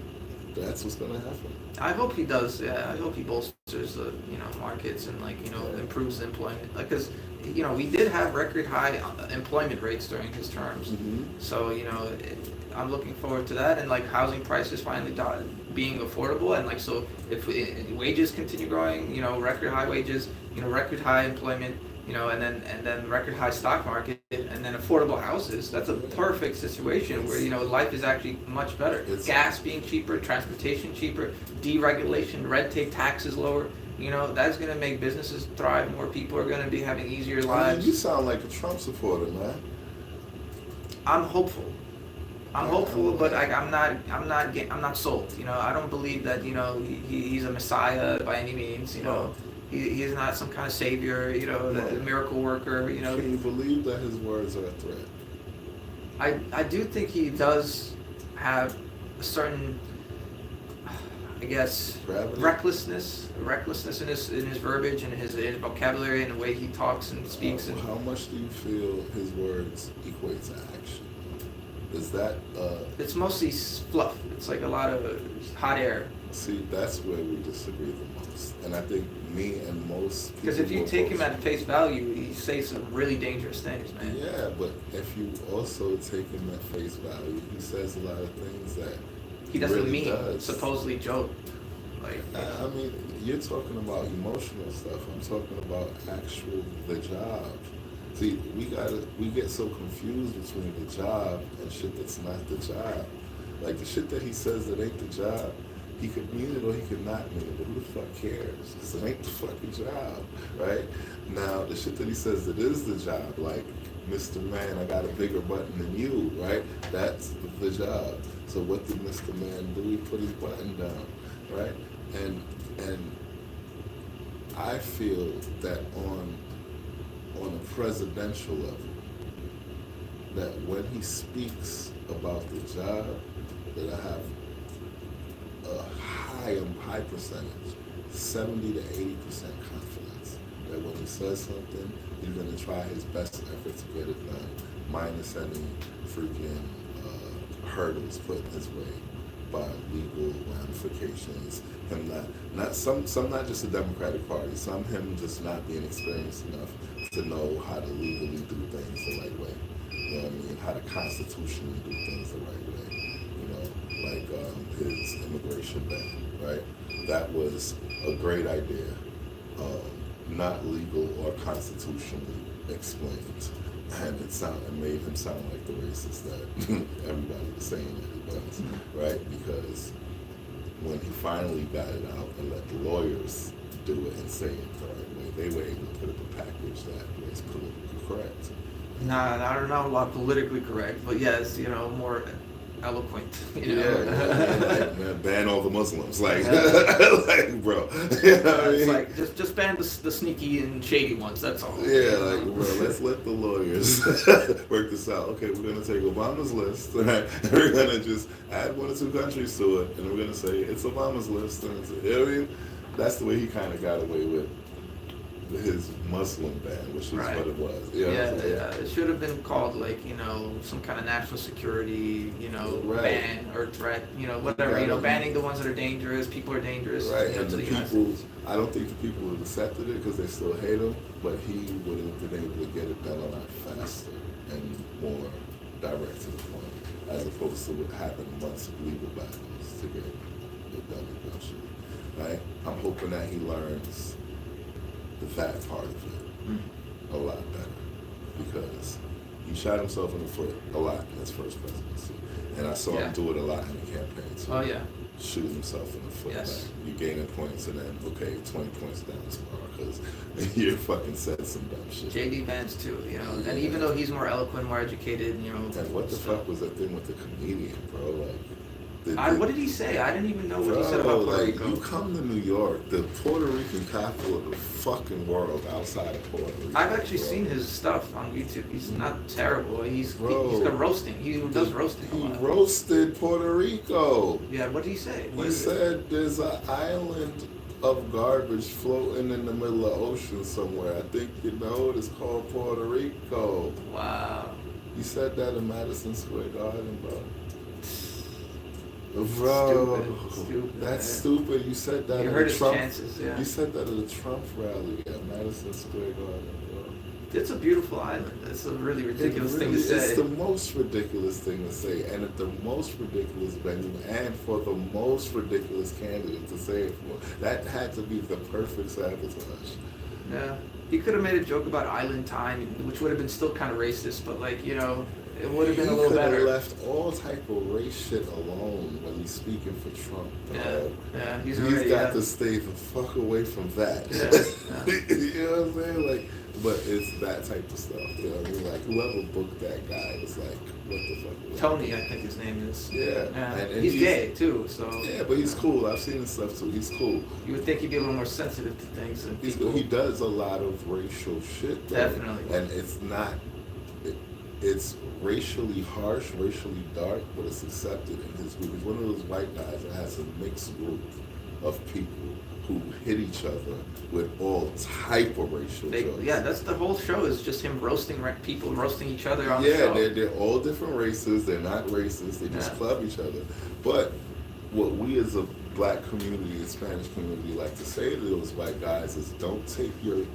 That's what's going to happen. I hope he does. Yeah, I hope he bolsters the markets and improves employment. Because we did have record high employment rates during his terms. Mm-hmm. So I'm looking forward to that, and housing prices finally being affordable, and so if wages continue growing, record high wages, record high employment. And then record high stock market, and then affordable houses. That's a perfect situation where life is actually much better. Gas being cheaper, transportation cheaper, deregulation, red tape, taxes lower. That's going to make businesses thrive. More people are going to be having easier lives. You sound like a Trump supporter, man. I'm hopeful. But I'm not sold. I don't believe that he's a messiah by any means. He's not some kind of savior, a miracle worker, Can you believe that his words are a threat? I do think he does have a certain, I guess, recklessness in his verbiage and his vocabulary and the way he talks and speaks. How much do you feel his words equate to action? Is that... It's mostly fluff. It's like a lot of hot air. See, that's where we disagree the most. And I think me and most people... Because if you take him at face value, he says some really dangerous things, man. Yeah, but if you also take him at face value, he says a lot of things that he doesn't really mean, supposedly joke. I mean, you're talking about emotional stuff. I'm talking about the job. See, we get so confused between the job and shit that's not the job. Like the shit that he says that ain't the job, he could mean it or he could not mean it, but who the fuck cares? Because it ain't the fucking job, right? Now, the shit that he says that is the job, like, Mr. Man, I got a bigger button than you, right? That's the job. So what did Mr. Man do? He put his button down, right? And I feel that on a presidential level, that when he speaks about the job, that I have a high percentage, 70 to 80% confidence that when he says something, he's going to try his best effort to get it done, minus any freaking hurdles put in his way by legal ramifications. Him not just the Democratic Party, some him just not being experienced enough to know how to legally do things the right way. You know what I mean? How to constitutionally do things the right way. Like his immigration ban, right? That was a great idea, not legal or constitutionally explained, and it made him sound like the racist that everybody was saying that he was, right? Because when he finally got it out and let the lawyers do it and say it the right way, they were able to put up a package that was politically correct. Nah, I don't know about politically correct, but yes, more eloquent. Like, ban all the Muslims, like, yeah. like, bro. You know what I mean? Like just ban the sneaky and shady ones. That's all. Yeah, like, bro, let's let the lawyers work this out. Okay, we're gonna take Obama's list, right? And we're gonna just add 1 or 2 countries to it, and we're gonna say it's Obama's list. And you know what I mean? That's the way he kind of got away with his Muslim ban, which is Right. what it was. You know what I'm saying? It should have been called like some kind of national security Right. ban or threat, whatever, banning the ones that are dangerous. People are dangerous, Right, and to the United people, States. I don't think the people would have accepted it because they still hate him, but he would have been able to get it done a lot faster and more direct to the point, as opposed to what happened months of legal battles to get it done eventually. Right? I'm hoping that he learns that part of it a lot better, because he shot himself in the foot a lot in his first presidency, and I saw him do it a lot in the campaign too. Oh yeah. Shoot himself in the foot. Yes. Like, you gaining points and then, okay, 20 points down tomorrow because you fucking said some dumb shit. J.D. Vance too, and even though he's more eloquent, more educated, And what the fuck was that thing with the comedian, bro? Like, what did he say? I didn't even know what he said about Puerto Rico. You come to New York, the Puerto Rican capital of the fucking world outside of Puerto Rico. I've actually seen his stuff on YouTube. He's not terrible. He's got roasting. He does roasting a lot. He roasted Puerto Rico. Yeah, what did he say? He said there's an island of garbage floating in the middle of the ocean somewhere. I think you know it. It's called Puerto Rico. Wow. He said that in Madison Square Garden, bro. Bro, Stupid. that's stupid. You said that You at heard a his Trump. chances, yeah. You said that at a Trump rally at Madison Square Garden, bro. It's a beautiful island. It's a really ridiculous thing to It's say. the most ridiculous thing to say, and at the most ridiculous venue, and for the most ridiculous candidate to say it for. That had to be the perfect sabotage. Yeah. He could have made a joke about island time, which would have been still kind of racist, but it would have been a little better. He could have left all type of race shit alone when he's speaking for Trump. Yeah. He's got to stay the fuck away from that. Yeah. You know what I'm saying? Like, but it's that type of stuff. You know what I mean? Like, whoever booked that guy was like, what the fuck? Was Tony, that? I think his name is. Yeah. And he's gay too, so. Yeah, but he's cool. I've seen his stuff too. He's cool. You would think he'd be a little more sensitive to things. And He does a lot of racial shit, though. Definitely. And it's not. It's racially harsh, racially dark, but it's accepted in his group. He's one of those white guys that has a mixed group of people who hit each other with all type of racial jokes. Yeah, that's the whole show, is just him roasting people, roasting each other on the show. Yeah, they're all different races. They're not racist. They just club each other. But what we as a black community, a Spanish community, like to say to those white guys is, don't take your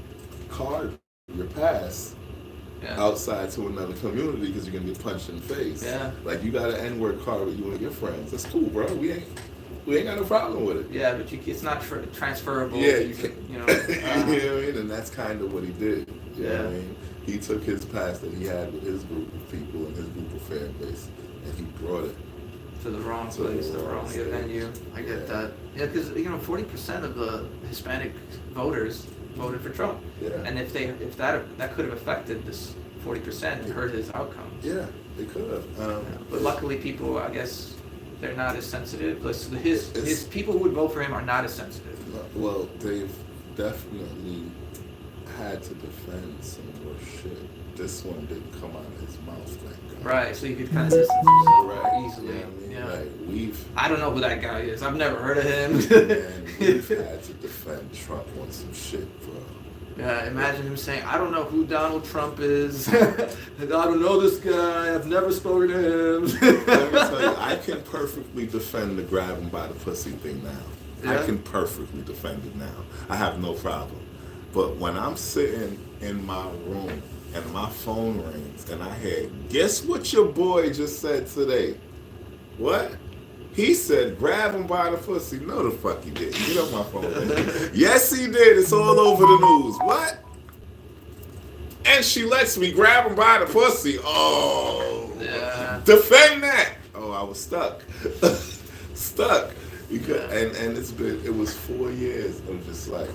card, your pass, outside to another community because you're gonna get punched in the face. Yeah. Like, you got an N-word card with you and your friends. That's cool, bro. We ain't got no problem with it. Yeah, but it's not transferable. Yeah, you can. You know what I mean? And that's kind of what he did. You know what I mean? He took his past that he had with his group of people and his group of fan base, and he brought it to the wrong place, the wrong venue. I get that. Yeah, because 40% of the Hispanic voters voted for Trump. Yeah. And if that could have affected this 40% and hurt his outcome. Yeah, it could have. But luckily, people, I guess, they're not as sensitive. His people who would vote for him are not as sensitive. Well, they've definitely had to defend some more shit. This one didn't come out of his mouth, thank God. Right, so you could kind of distance yourself easily. Yeah, I mean? I don't know who that guy is. I've never heard of him. And we've had to defend Trump on some shit, bro. Yeah, imagine him saying, I don't know who Donald Trump is. I don't know this guy. I've never spoken to him. Let me tell you, I can perfectly defend the grab him by the pussy thing now. Yeah. I can perfectly defend it now. I have no problem. But when I'm sitting in my room and my phone rings and I hear, guess what your boy just said today? What? He said, grab him by the pussy. No, the fuck he didn't. Get off my phone. Yes, he did. It's all over the news. What? And she lets me grab him by the pussy. Oh. Yeah. Defend that. Oh, I was stuck. Stuck. Because, and it was 4 years of just like,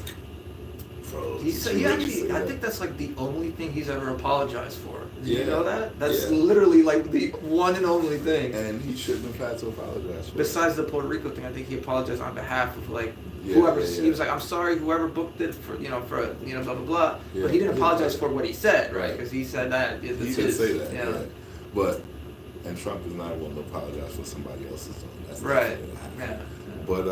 bro. I think that's like the only thing he's ever apologized for. Did you know that? That's Yeah. literally like the one and only thing. And he shouldn't have had to apologize for Besides the Puerto Rico thing, I think he apologized on behalf of whoever. He was like, I'm sorry, whoever booked it for blah blah blah. Yeah. But he didn't apologize for what he said, right? Because he said that. He did say that. Yeah. But Trump is not willing to apologize for somebody else's doing. That's right. Yeah. But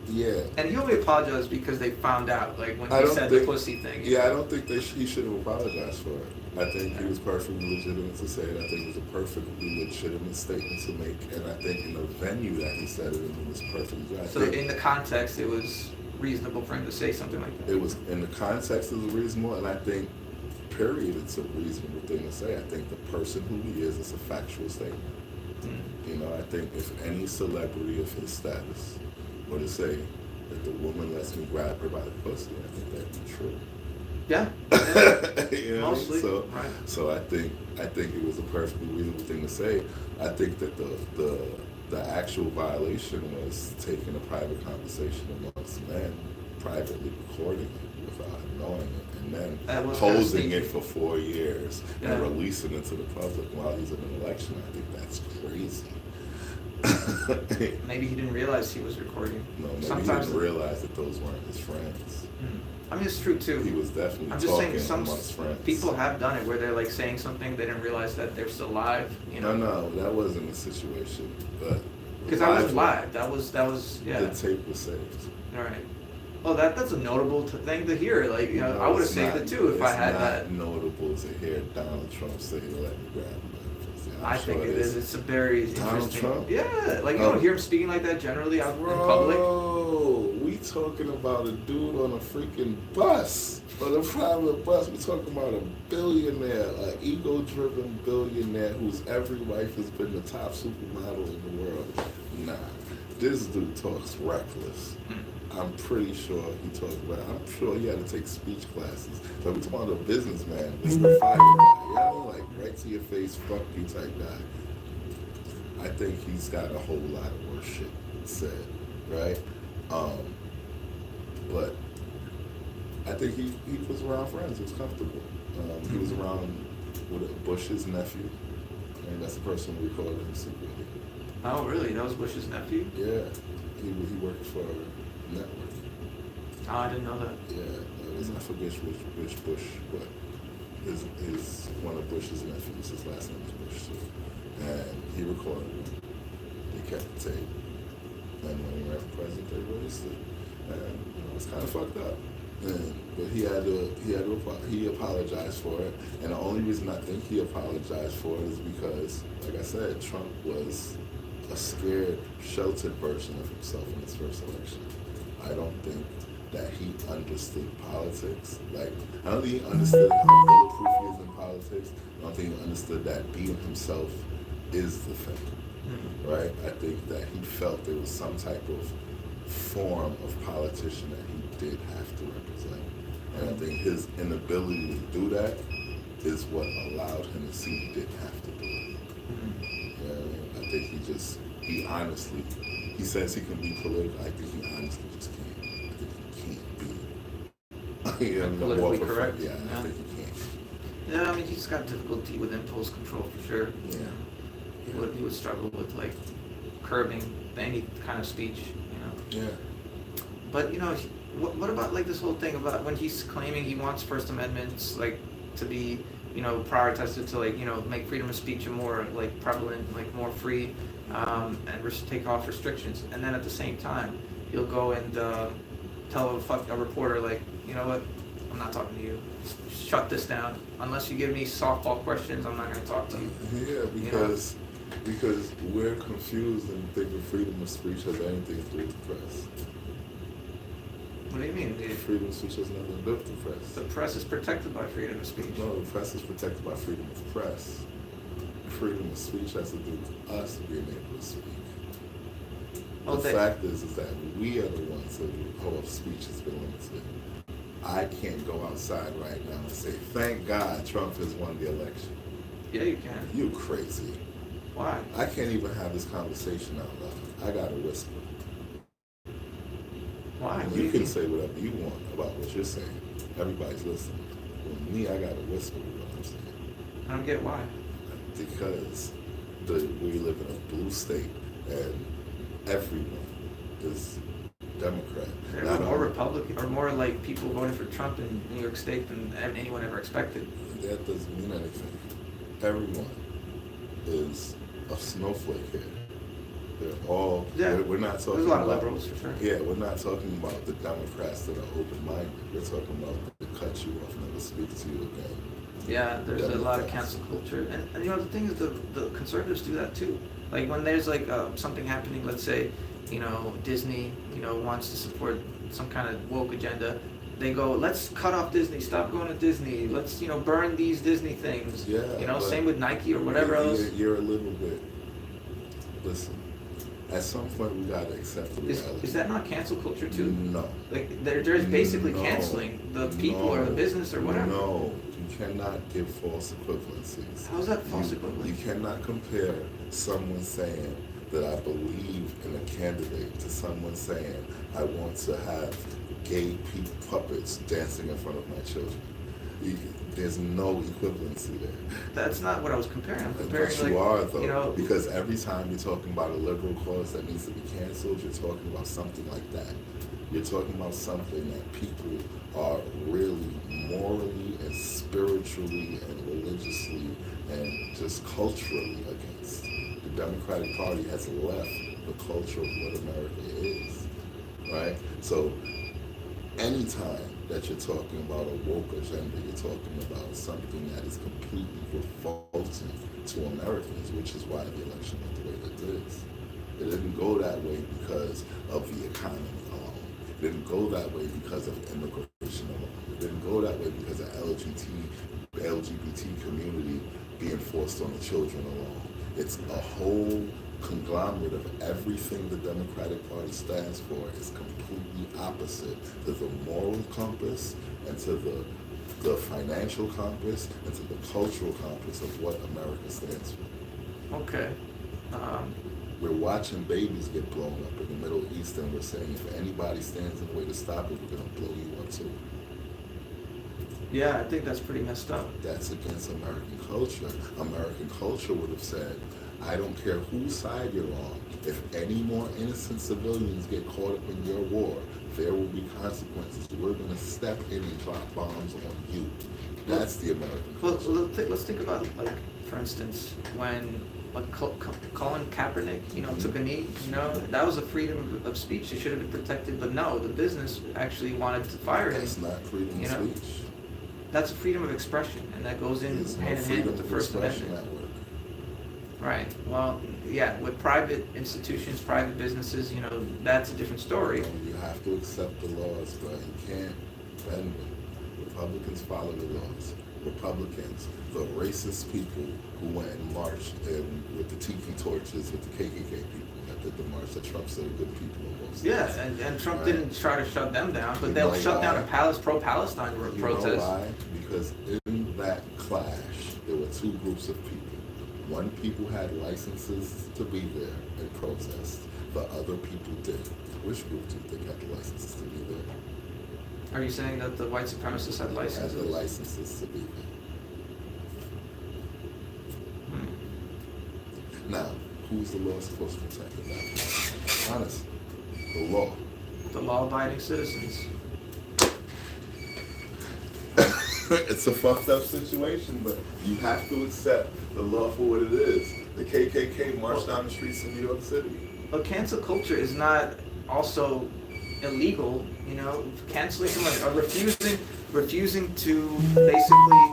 Yeah. And he only apologized because they found out, like when I he don't said think, the pussy thing. Yeah, I don't think he should have apologized for it. I think he was perfectly legitimate to say it. I think it was a perfectly legitimate statement to make, and I think in the venue that he said it in, it was perfectly good. So in the context, it was reasonable for him to say something like that. It was in the context, it was reasonable, and I think, period, it's a reasonable thing to say. I think the person who he is a factual statement. You know, I think if any celebrity of his status were to say that the woman lets me grab her by the pussy, I think that'd be true. Yeah. You know? Mostly. So, right. so I think it was a perfectly reasonable thing to say. I think that the actual violation was taking a private conversation amongst men, privately recording it without knowing it, and then posing it for 4 years and releasing it to the public while he's in an election. I think that's crazy. Maybe he didn't realize he was recording. No, maybe Sometimes he didn't realize that those weren't his friends. I mean, it's true too. He was definitely I'm just talking saying, some amongst friends. people have done it where they're like saying something, they didn't realize that they're still live. You know? No, that wasn't the situation. But because I was live. That was yeah. The tape was saved. All right. Well, that's a notable thing to hear. Like, you know, I would have saved it too if I had that. It's not notable to hear Donald Trump say, "Let me grab my pussy." I think it is. It's a very Donald interesting. Trump? Yeah, like you don't hear him speaking like that generally out in public. Bro, we talking about a dude on a freaking bus, on a private bus. We talking about a billionaire, an ego-driven billionaire whose every wife has been the top supermodel in the world. Nah, this dude talks reckless. I'm pretty sure he talked about it. I'm sure he had to take speech classes. So we're talking about a businessman, Mr. Fire guy. You know, like right to your face, fuck you type guy. I think he's got a whole lot of worse shit said, right? But I think he was around friends. He was comfortable. He was around with Bush's nephew. And that's the person we recorded him secretly. Oh, really? That was Bush's nephew? Yeah. He worked for Network. Oh, I didn't know that. Yeah, I forget which Bush, but his one of Bush's nephews, his last name is Bush too. And he recorded it. He kept the tape. And when he ran for president, they released it. And it's kind of fucked up. But he apologized for it. And the only reason I think he apologized for it is because, like I said, Trump was a scared, sheltered version of himself in his first election. I don't think that he understood politics. Like, I don't think he understood how bulletproof he is in politics. I don't think he understood that being himself is the thing, right? I think that he felt there was some type of form of politician that he did have to represent. And I think his inability to do that is what allowed him to see he didn't have to do it. You know what I mean? I think he says he can be political. I think he honestly just can't. I think he can't be politically correct. Yeah, I think he can't. Yeah, I mean, he's got difficulty with impulse control for sure. Yeah. He would struggle with like curbing any kind of speech, you know. Yeah. But what about like this whole thing about when he's claiming he wants First Amendments like to be, prioritized to like, make freedom of speech more like prevalent, like more free, and take off restrictions, and then at the same time he'll go and tell a reporter like, you know what, I'm not talking to you. Shut this down. Unless you give me softball questions, I'm not going to talk to you. Yeah, because we're confused and thinking freedom of speech has anything to do with the press. What do you mean? Freedom of speech has nothing to do with the press. The press is protected by freedom of speech. No, the press is protected by freedom of press. Freedom of speech has to do with us being able to speak. The fact is that we are the ones whose speech has been limited. I can't go outside right now and say, thank God Trump has won the election. Yeah, you can. You crazy. Why? I can't even have this conversation out loud. I gotta whisper. Why? You can say whatever you want about what you're saying. Everybody's listening. With me, I gotta whisper what I'm saying. I don't get why. Because we live in a blue state and everyone is Democrat. There were more Republican, or more like people voting for Trump in New York State than anyone ever expected. That doesn't mean anything. Everyone is a snowflake here. They're all. Yeah. We're not talking There's a lot of about. liberals for sure. Yeah, we're not talking about the Democrats that are open-minded. We're talking about the cut you off, never speak to you again. Yeah, there's a lot of Democrats. cancel culture, and you know the thing is the conservatives do that too. Like when there's like something happening, let's say, you know, Disney, you know, wants to support some kind of woke agenda, they go, let's cut off Disney, stop going to Disney, let's, you know, burn these Disney things. Yeah, You know, but same with Nike or whatever you're, else. You're a little bit. Listen, at some point we gotta accept the reality. Is that not cancel culture too? No. Like they're basically No. canceling the people or the business or whatever. No, you cannot give false equivalencies. How's that false You equivalent? cannot compare someone saying that I believe in a candidate to someone saying I want to have gay puppets dancing in front of my children. There's no equivalency there. That's not what I was comparing. I'm comparing But like, you are though, you know, because every time you're talking about a liberal cause that needs to be canceled, you're talking about something like that. You're talking about something that people are really morally and spiritually and religiously and just culturally against. The Democratic Party has left the culture of what America is, right? So anytime that you're talking about a woke agenda, you're talking about something that is completely revolting to Americans, which is why the election went the way that it is. It didn't go that way because of the economy alone. It didn't go that way because of immigration alone. It didn't go that way because of LGBT community being forced on the children alone. It's a whole conglomerate of everything the Democratic Party stands for is completely opposite to the moral compass and to the financial compass and to the cultural compass of what America stands for. okay. We're watching babies get blown up in the Middle East and we're saying if anybody stands in the way to stop it, we're going to blow you up too. Yeah, I think that's pretty messed up. That's against American culture. American culture would have said, I don't care whose side you're on. If any more innocent civilians get caught up in your war, there will be consequences. We're going to step in and drop bombs on you. That's the American Well, culture. let's think about, like, for instance, when like Colin Kaepernick, you know, Mhm. took a knee, you know, that was a freedom of speech. It should have been protected, but no, the business actually wanted to fire him. That's not freedom you of know, speech. That's a freedom of expression, and that goes in There's no hand in hand freedom with the of First expression Amendment. at work. Right. Well, yeah, with private institutions, private businesses, you know, that's a different story. You have to accept the laws, but you can't bend them. Republicans follow the laws. Republicans, the racist people who went and marched with the tiki torches with the KKK people that did the march, that Trump said are good people in most Yeah, states. and Trump Right. didn't try to shut them down, but You they'll know shut down why? a pro-Palestine You protest. know why? Because in that clash, there were two groups of people. One people had licenses to be there and protest. The other people didn't. Which group do you think had the licenses to be there? Are you saying that the white supremacists had Had licenses? the licenses to be there. Hmm. Now, who's the law supposed to protect at that point? Honestly, the law. The law-abiding citizens. It's a fucked up situation, but you have to accept the law for what it is. The KKK marched down the streets in New York City. But cancel culture is not also illegal, you know, canceling someone or refusing to basically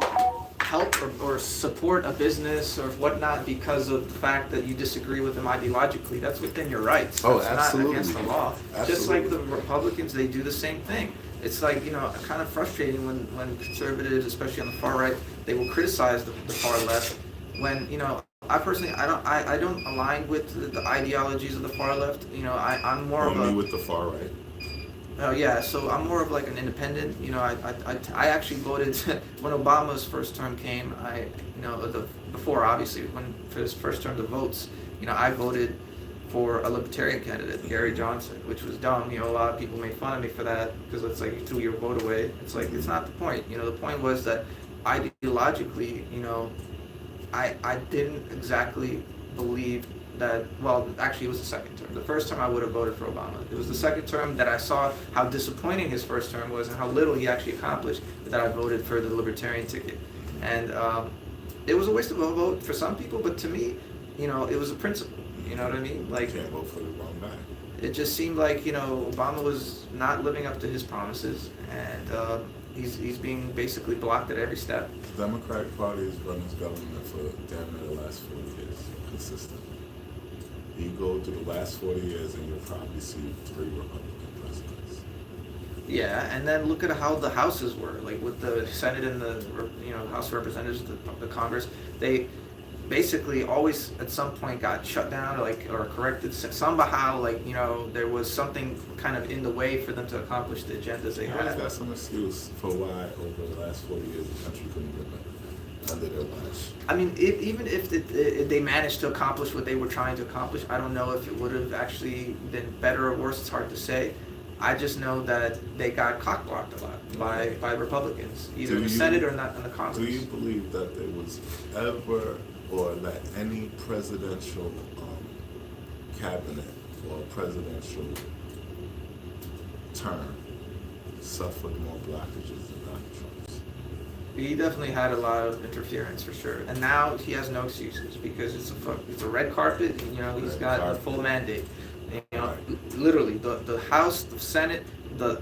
help or support a business or whatnot because of the fact that you disagree with them ideologically. That's within your rights. Oh, It's absolutely. not against the law. Just like the Absolutely. Republicans, they do the same thing. It's like, you know, kind of frustrating when conservatives, especially on the far right, they will criticize the far left when, you know, I personally, I don't align with the ideologies of the far left. You know, I'm more of Only a, with the far right. oh yeah, so I'm more of like an independent. You know, I actually voted when Obama's first term came. You know, before obviously when for his first term the votes, you know, I voted for a libertarian candidate, Gary Johnson, which was dumb. You know, a lot of people made fun of me for that because it's like you threw your vote away. It's like it's not the point. You know, the point was that ideologically, you know, I didn't exactly believe that, well, actually it was the second term. The first term I would have voted for Obama. It was the second term that I saw how disappointing his first term was and how little he actually accomplished that I voted for the libertarian ticket. And it was a waste of a vote for some people, but to me, it was a principle. You know what I mean? You Like, can't vote for the wrong guy. it just seemed like Obama was not living up to his promises, and he's being basically blocked at every step. The Democratic Party has run this government for damn near the last 40 years, consistently. You go through the last 40 years and you'll probably see 3 Republican presidents. Yeah, and then look at how the houses were, like with the Senate and the House of Representatives, the Congress. They basically always at some point got shut down or corrected somehow. Like there was something kind of in the way for them to accomplish the agendas they How's had. that some excuse for why over the last 40 years the country couldn't get better under their lash? I mean, even if they managed to accomplish what they were trying to accomplish, I don't know if it would have actually been better or worse. It's hard to say. I just know that they got cock-blocked a lot by Republicans, either in the Senate or not in the Congress. Do you believe that there was ever, or that any presidential cabinet or presidential term suffered more blockages than Donald Trump's? He definitely had a lot of interference for sure, and now he has no excuses because it's a red carpet. And, he's got the full mandate. Literally the House, the Senate, the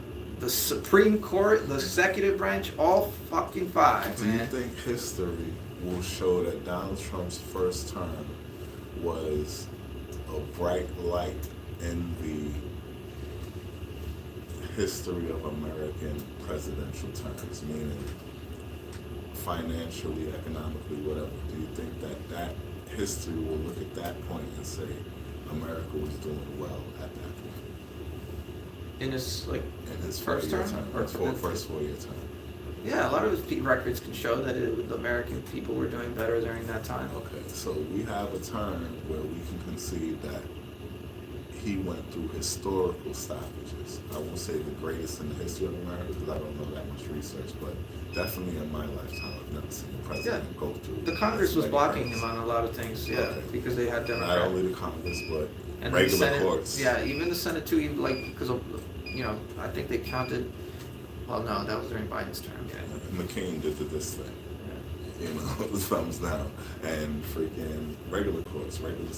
Supreme Court, the executive branch, all fucking 5. Do you think history will show that Donald Trump's first term was a bright light in the history of American presidential terms, meaning financially, economically, whatever? Do you think that history will look at that point and say America was doing well at that point? In his First 4-year term? First 4-year term. Yeah, a lot of his records can show that the American people were doing better during that time. Okay, so we have a term where we can concede that he went through historical stoppages. I won't say the greatest in the history of America because I don't know that much research, but definitely in my lifetime I've never seen a president go through. The Congress was blocking him on a lot of things, because they had Democrats. Not only the Congress, but and regular the Senate, courts. Yeah, even the Senate too, because of, I think they counted, well, no, that was during Biden's term, yeah. McCain did this thing. Yeah. The thumbs down. And freaking regular courts, regular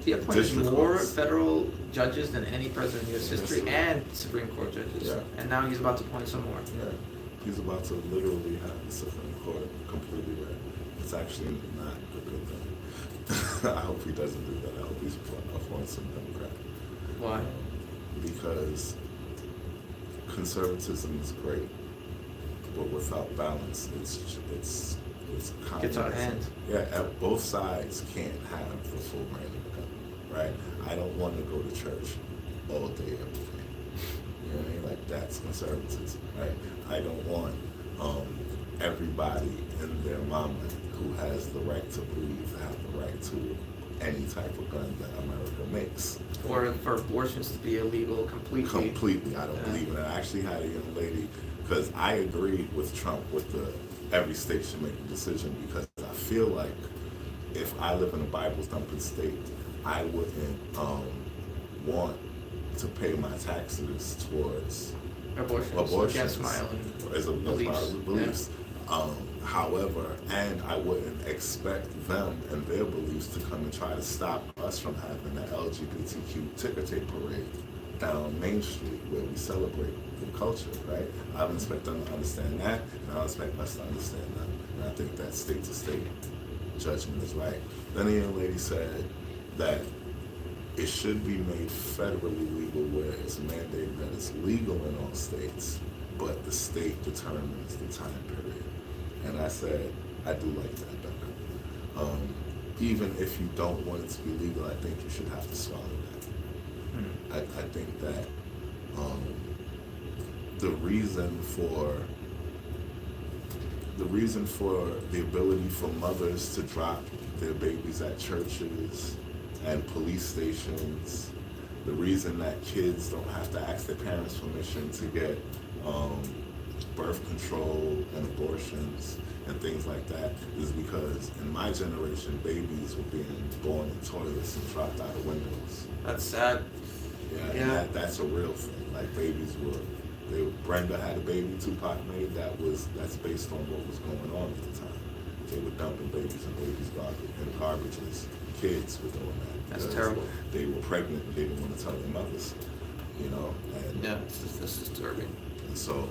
He appointed district more courts. federal judges than any president in U.S. history History. and Supreme Court judges. Yeah. And now he's about to appoint some more. Yeah, he's about to literally have the Supreme Court completely red. It's actually not a good thing. I hope he doesn't do that. I hope he's appointing some Democrat. Why? Because conservatism is great, but without balance, it's communism. Gets out of hand. Yeah, both sides can't have the full reign of the government, right? I don't want to go to church all day, every day. You know what I mean? Like, that's conservatism, right? I don't want everybody and their mama who has the right to breathe to have the right to any type of gun that America makes. Or for abortions to be illegal completely. Completely, I don't believe in it. I actually had a young lady, because I agreed with Trump with the every state should make a decision, because I feel like if I live in a Bible-thumping state, I wouldn't want to pay my taxes towards Abortions. Against my own beliefs. However, and I wouldn't expect them and their beliefs to come and try to stop us from having an LGBTQ ticker tape parade down Main Street where we celebrate the culture, right? I don't expect them to understand that, and I don't expect us to understand that. And I think that state-to-state judgment is right. Then the young lady said that it should be made federally legal where it's mandated that it's legal in all states, but the state determines the time period. And I said, I do like that better. Even if you don't want it to be legal, I think you should have to swallow that. I think that the reason for the ability for mothers to drop their babies at churches and police stations, the reason that kids don't have to ask their parents' permission to get birth control and abortions and things like that is because in my generation, babies were being born in toilets and dropped out of windows. That's sad. Yeah. And that's a real thing. Like, babies Brenda had a baby Tupac made that's based on what was going on at the time. They were dumping babies and babies in garbages. Kids were doing that. That's because terrible. They were pregnant and they didn't want to tell their mothers, you know. And Yeah, it's disturbing. so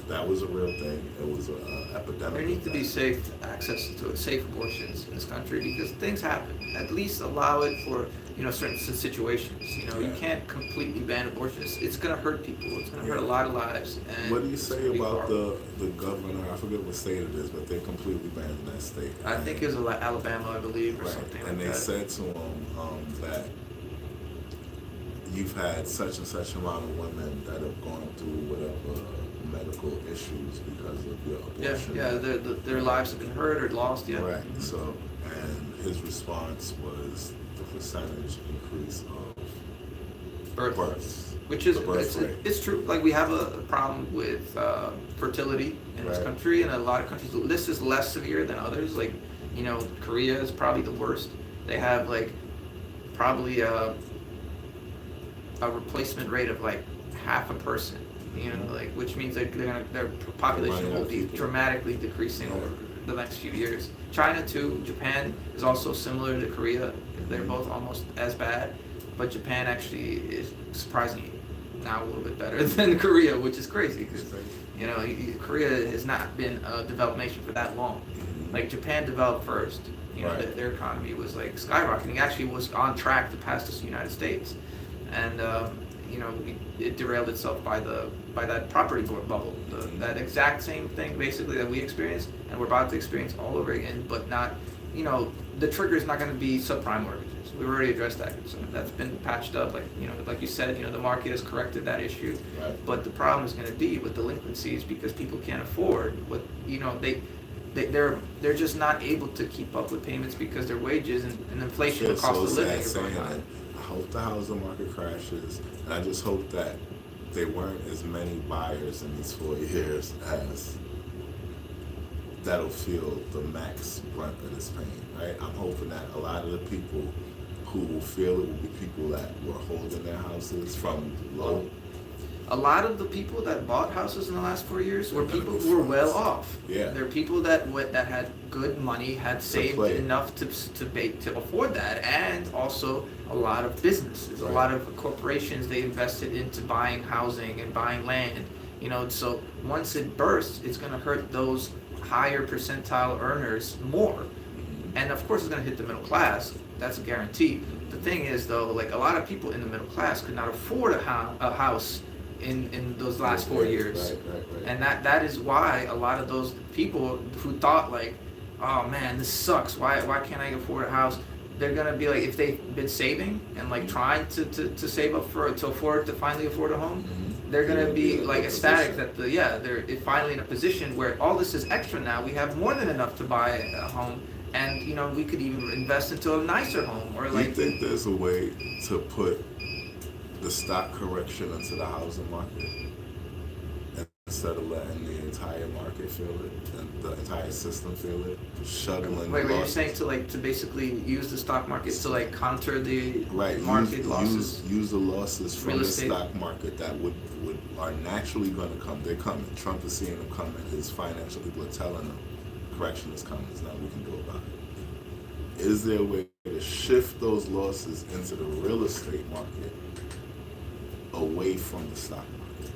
that was a real thing. It was an epidemic. There needs to be safe access to safe abortions in this country because things happen. At least allow it for certain situations. You Yeah. can't completely ban abortions. It's gonna hurt people. It's gonna hurt a lot of lives. And What do you it's say gonna be about horrible. the governor? I forget what state it is, but they're completely banned in that state. I think it was Alabama, I believe, or Right. something And like they that. said to him that you've had such and such amount of women that have gone through whatever medical issues because of your abortion. Yeah. Their lives have been hurt or lost. Yeah. Right. So, and his response was the percentage increase of births. Which is The birth rate. it's true. Like we have a problem with fertility in this Right. country, and a lot of countries. This is less severe than others. Like Korea is probably the worst. They have like probably a replacement rate of like half a person. Like which means that their population will be dramatically decreasing over the next few years. China too. Japan is also similar to Korea. They're both almost as bad, but Japan actually is surprisingly now a little bit better than Korea, which is crazy because Korea has not been a developed nation for that long. Like Japan developed first. Right. Their economy was like skyrocketing. Actually, was on track to pass the United States, and it derailed itself by that property bubble. That exact same thing basically that we experienced, and we're about to experience all over again. But not, the trigger is not going to be subprime mortgages. We've already addressed that concern. That's been patched up. Like you said, the market has corrected that issue. Right. But the problem is going to be with delinquencies because people can't afford what they're just not able to keep up with payments because their wages and inflation and cost of living are going saying on. that I hope the housing market crashes, and I just hope that there weren't as many buyers in these 4 years as that'll feel the max brunt of this pain, right? I'm hoping that a lot of the people who will feel it will be people that were holding their houses from low. A lot of the people that bought houses in the last 4 years were They're people gonna who were be well fronts. off. Yeah. They're people that had good money, had saved play. enough to afford that, and also a lot of businesses, Right. a lot of corporations. They invested into buying housing and buying land. So once it bursts, it's going to hurt those higher percentile earners more, and of course it's going to hit the middle class. That's a guarantee. The thing is, though, like a lot of people in the middle class could not afford a house in those last 4 years. Right. And that is why a lot of those people who thought like, oh man, this sucks. Why can't I afford a house? They're gonna be like, if they've been saving and like trying to save up to finally afford a home, they're gonna be like ecstatic that they're finally in a position where all this is extra now. We have more than enough to buy a home, and we could even invest into a nicer home or Do like. you think there's a way to put the stock correction into the housing market instead of letting the entire market feel it and the entire system feel it, shuttling Wait, the you're losses? saying to basically use the stock market to like counter the Right, market losses? use the losses from Real the estate. stock market that are naturally going to come. They're coming. Trump is seeing them coming. His financial people are telling him correction is coming. There's nothing we can do about it. Is there a way to shift those losses into the real estate market away from the stock market,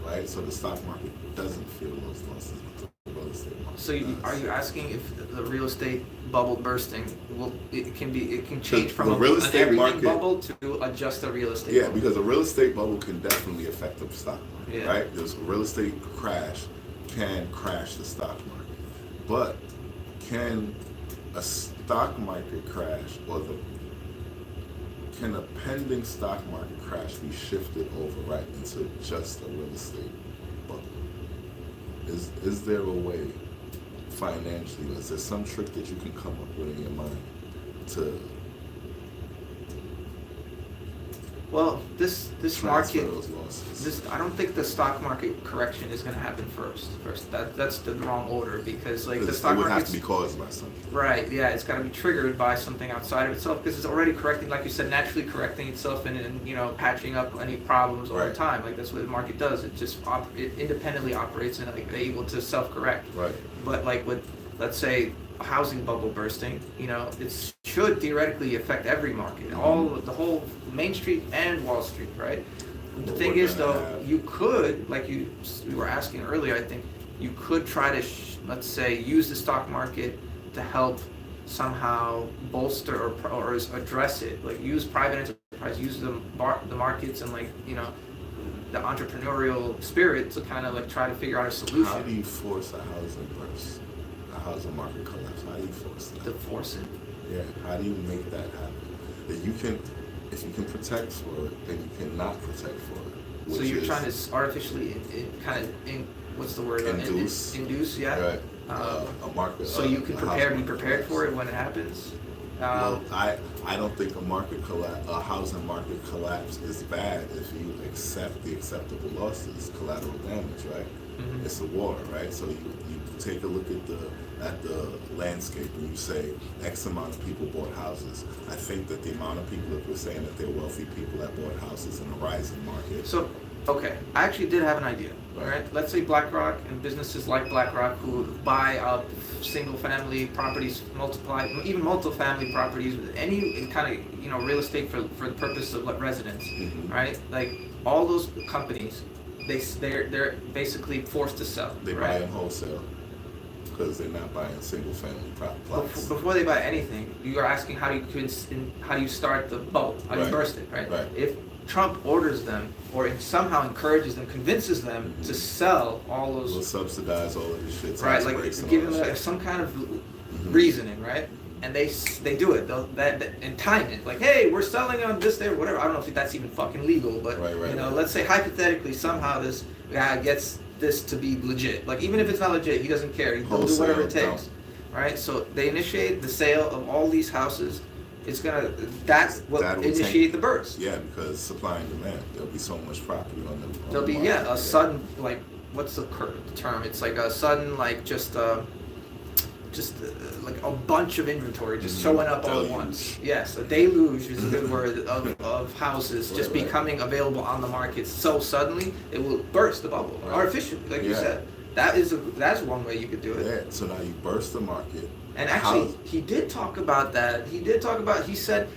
right? So the stock market doesn't feel those losses, but the real estate market So does. are you asking if the real estate bubble bursting it can change from the real estate an everything market- bubble to just a real estate Yeah, bubble? because a real estate bubble can definitely affect the stock market, Yeah. right? There's a real estate crash can crash the stock market, but can a stock market crash can a pending stock market crash be shifted over right into just a real estate bubble? Is there a way financially? Is there some trick that you can come up with in your mind to Well, this transfer market, those losses? I don't think the stock market correction is going to happen first. That's the wrong order because like the Because stock it would have market's to be caused by something. right. Yeah, it's got to be triggered by something outside of itself because it's already correcting, like you said, naturally correcting itself and patching up any problems over Right. time. Like that's what the market does. It just it independently operates and like able to self-correct. Right. But like with let's say a housing bubble bursting, it should theoretically affect every market, the whole Main Street and Wall Street, right? The thing is, though, you could, like we were asking earlier, I think you could try to, let's say, use the stock market to help somehow bolster or address it. Like use private enterprise, use the markets and the entrepreneurial spirit to kind of like try to figure out a solution. How do you force a housing burst, a housing market collapse? How do you force that? To force it. Yeah. How do you make that happen? If you can protect for it, then you cannot protect for it. So you're trying to artificially what's the word? Induce, yeah. Right. A market. So you can be prepared for it when it happens. Well, I don't think a housing market collapse is bad if you accept the acceptable losses, collateral damage, right? Mm-hmm. It's a war, right? So you take a look at the landscape and you say X amount of people bought houses. I think that the amount of people, if we're saying that they're wealthy people that bought houses in a rising market. So, okay, I actually did have an idea. Right? Let's say BlackRock and businesses like BlackRock who buy up single-family properties, even multi-family properties, any kind of real estate for the purpose of residence, mm-hmm. right? Like all those companies, they're basically forced to sell. They buy in wholesale because they're not buying single-family plots. Before they buy anything, you are asking how do you start the bubble? How do you burst it? Right? If Trump orders them or somehow encourages them, convinces them to sell all those. We'll subsidize all of this shit. Right, like give them some kind of reasoning, right? And they do it. And time it. Like, hey, we're selling on this day or whatever. I don't know if that's even fucking legal, but let's say hypothetically somehow this guy gets this to be legit. Like even if it's not legit, he doesn't care. He'll do whatever it takes, right? So they initiate the sale of all these houses. That's what initiate the burst. Yeah, because supply and demand. There'll be so much property on the. There'll be a sudden what's the term? It's like a sudden just like a bunch of inventory just showing up all at once. Yes, a deluge is a good word of houses just becoming available on the market so suddenly it will burst the bubble artificially, like you said. That's one way you could do it. Yeah. So now you burst the market. And actually, he did talk about that. He said,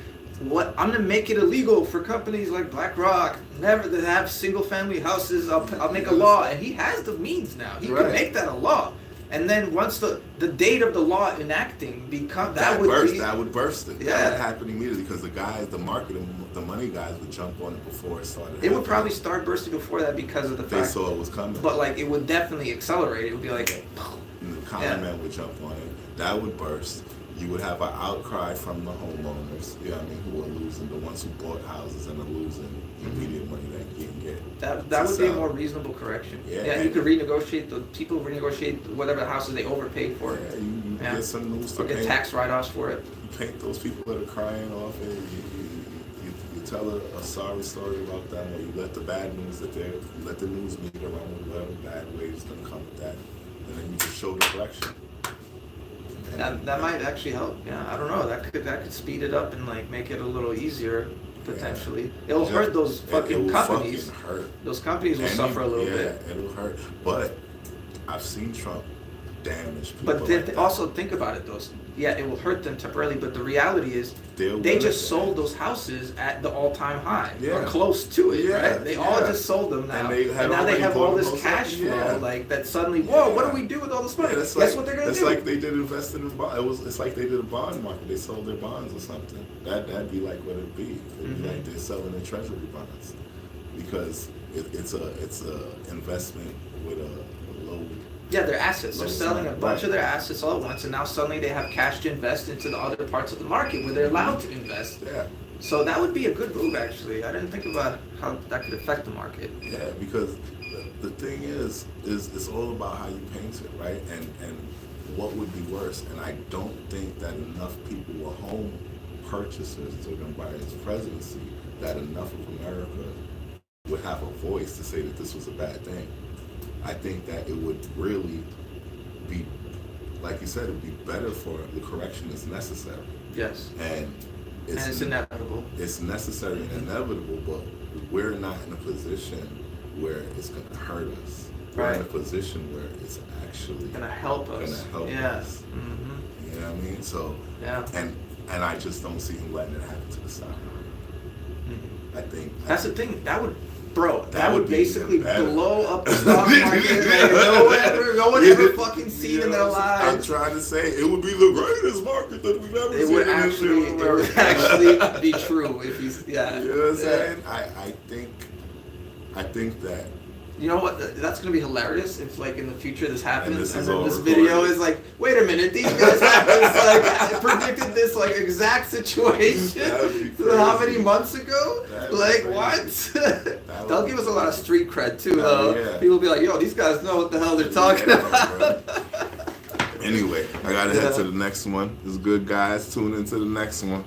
I'm going to make it illegal for companies like BlackRock never to have single-family houses. I'll make a law. And he has the means now. He can make that a law. And then once the date of the law enacting that would burst it. Yeah. That would happen immediately because the money guys would jump on it before it started. It would probably start bursting before that because of the fact they saw it was coming. But it would definitely accelerate. It would be like, and the common man would jump on it. That would burst. You would have an outcry from the homeowners, who are losing, the ones who bought houses and are losing immediate money that you can get. That would be a more reasonable correction. Yeah, you could renegotiate whatever the houses they overpaid for. Yeah, you get some news to get tax write-offs for it. You paint those people that are crying off and you tell a sorry story about them, or you let the bad news let the news media run with whatever bad waves gonna come with that. And then you just show the correction. That might actually help. Yeah, I don't know. That could speed it up and make it a little easier potentially. Yeah. It'll hurt those fucking companies. Those companies will suffer a little bit. Yeah, it'll hurt. But I've seen Trump damage people. But then also think about it, though. Yeah, it will hurt them temporarily, but the reality is they just sold those houses at the all-time high or close to it, right? They all just sold them now, and now they have all this cash flow, that suddenly, whoa, what do we do with all this money? Guess what they're gonna do? It's like they did investing in bonds. It's like they did a bond market. They sold their bonds or something. That'd be like what it'd be. It'd be like they're selling their treasury bonds because it's a investment with a low. Yeah, their assets. They're selling a bunch of their assets all at once, and now suddenly they have cash to invest into the other parts of the market where they're allowed to invest. Yeah. So that would be a good move, actually. I didn't think about how that could affect the market. Yeah, because the thing is it's all about how you paint it, right? And what would be worse? And I don't think that enough people were home purchasers during Biden's presidency that enough of America would have a voice to say that this was a bad thing. I think that it would really be, like you said, it would be better for the correction is necessary. Yes. And it's inevitable. It's necessary and inevitable, but we're not in a position where it's going to hurt us. We're in a position where it's actually going to help us. Mm-hmm. You know what I mean? So Yeah. and I just don't see him letting it happen to the stock market. Mhm. I think That's the thing. That would, bro. That would would be basically better. blow up the stock market. Like, no one ever fucking seen in their I'm lives. trying to say it would be the greatest market that we've ever It seen. would in actually, history of it would America. actually be true if he's, yeah. You know what I'm Yeah. saying? I think that You know what? That's gonna be hilarious if, like, in the future this happens, this and is then all this recorded. video is like, wait a minute, these guys have this, like, predicted this, like, exact situation. That'd be How crazy. many months ago? That'd be Like, crazy. what? That They'll would give be us a lot of street cred too, Hell though. yeah. People will be like, yo, these guys know what the hell they're talking Yeah, about. Anyway, I gotta head Yeah. to the next one. It's good, guys. Tune into the next one.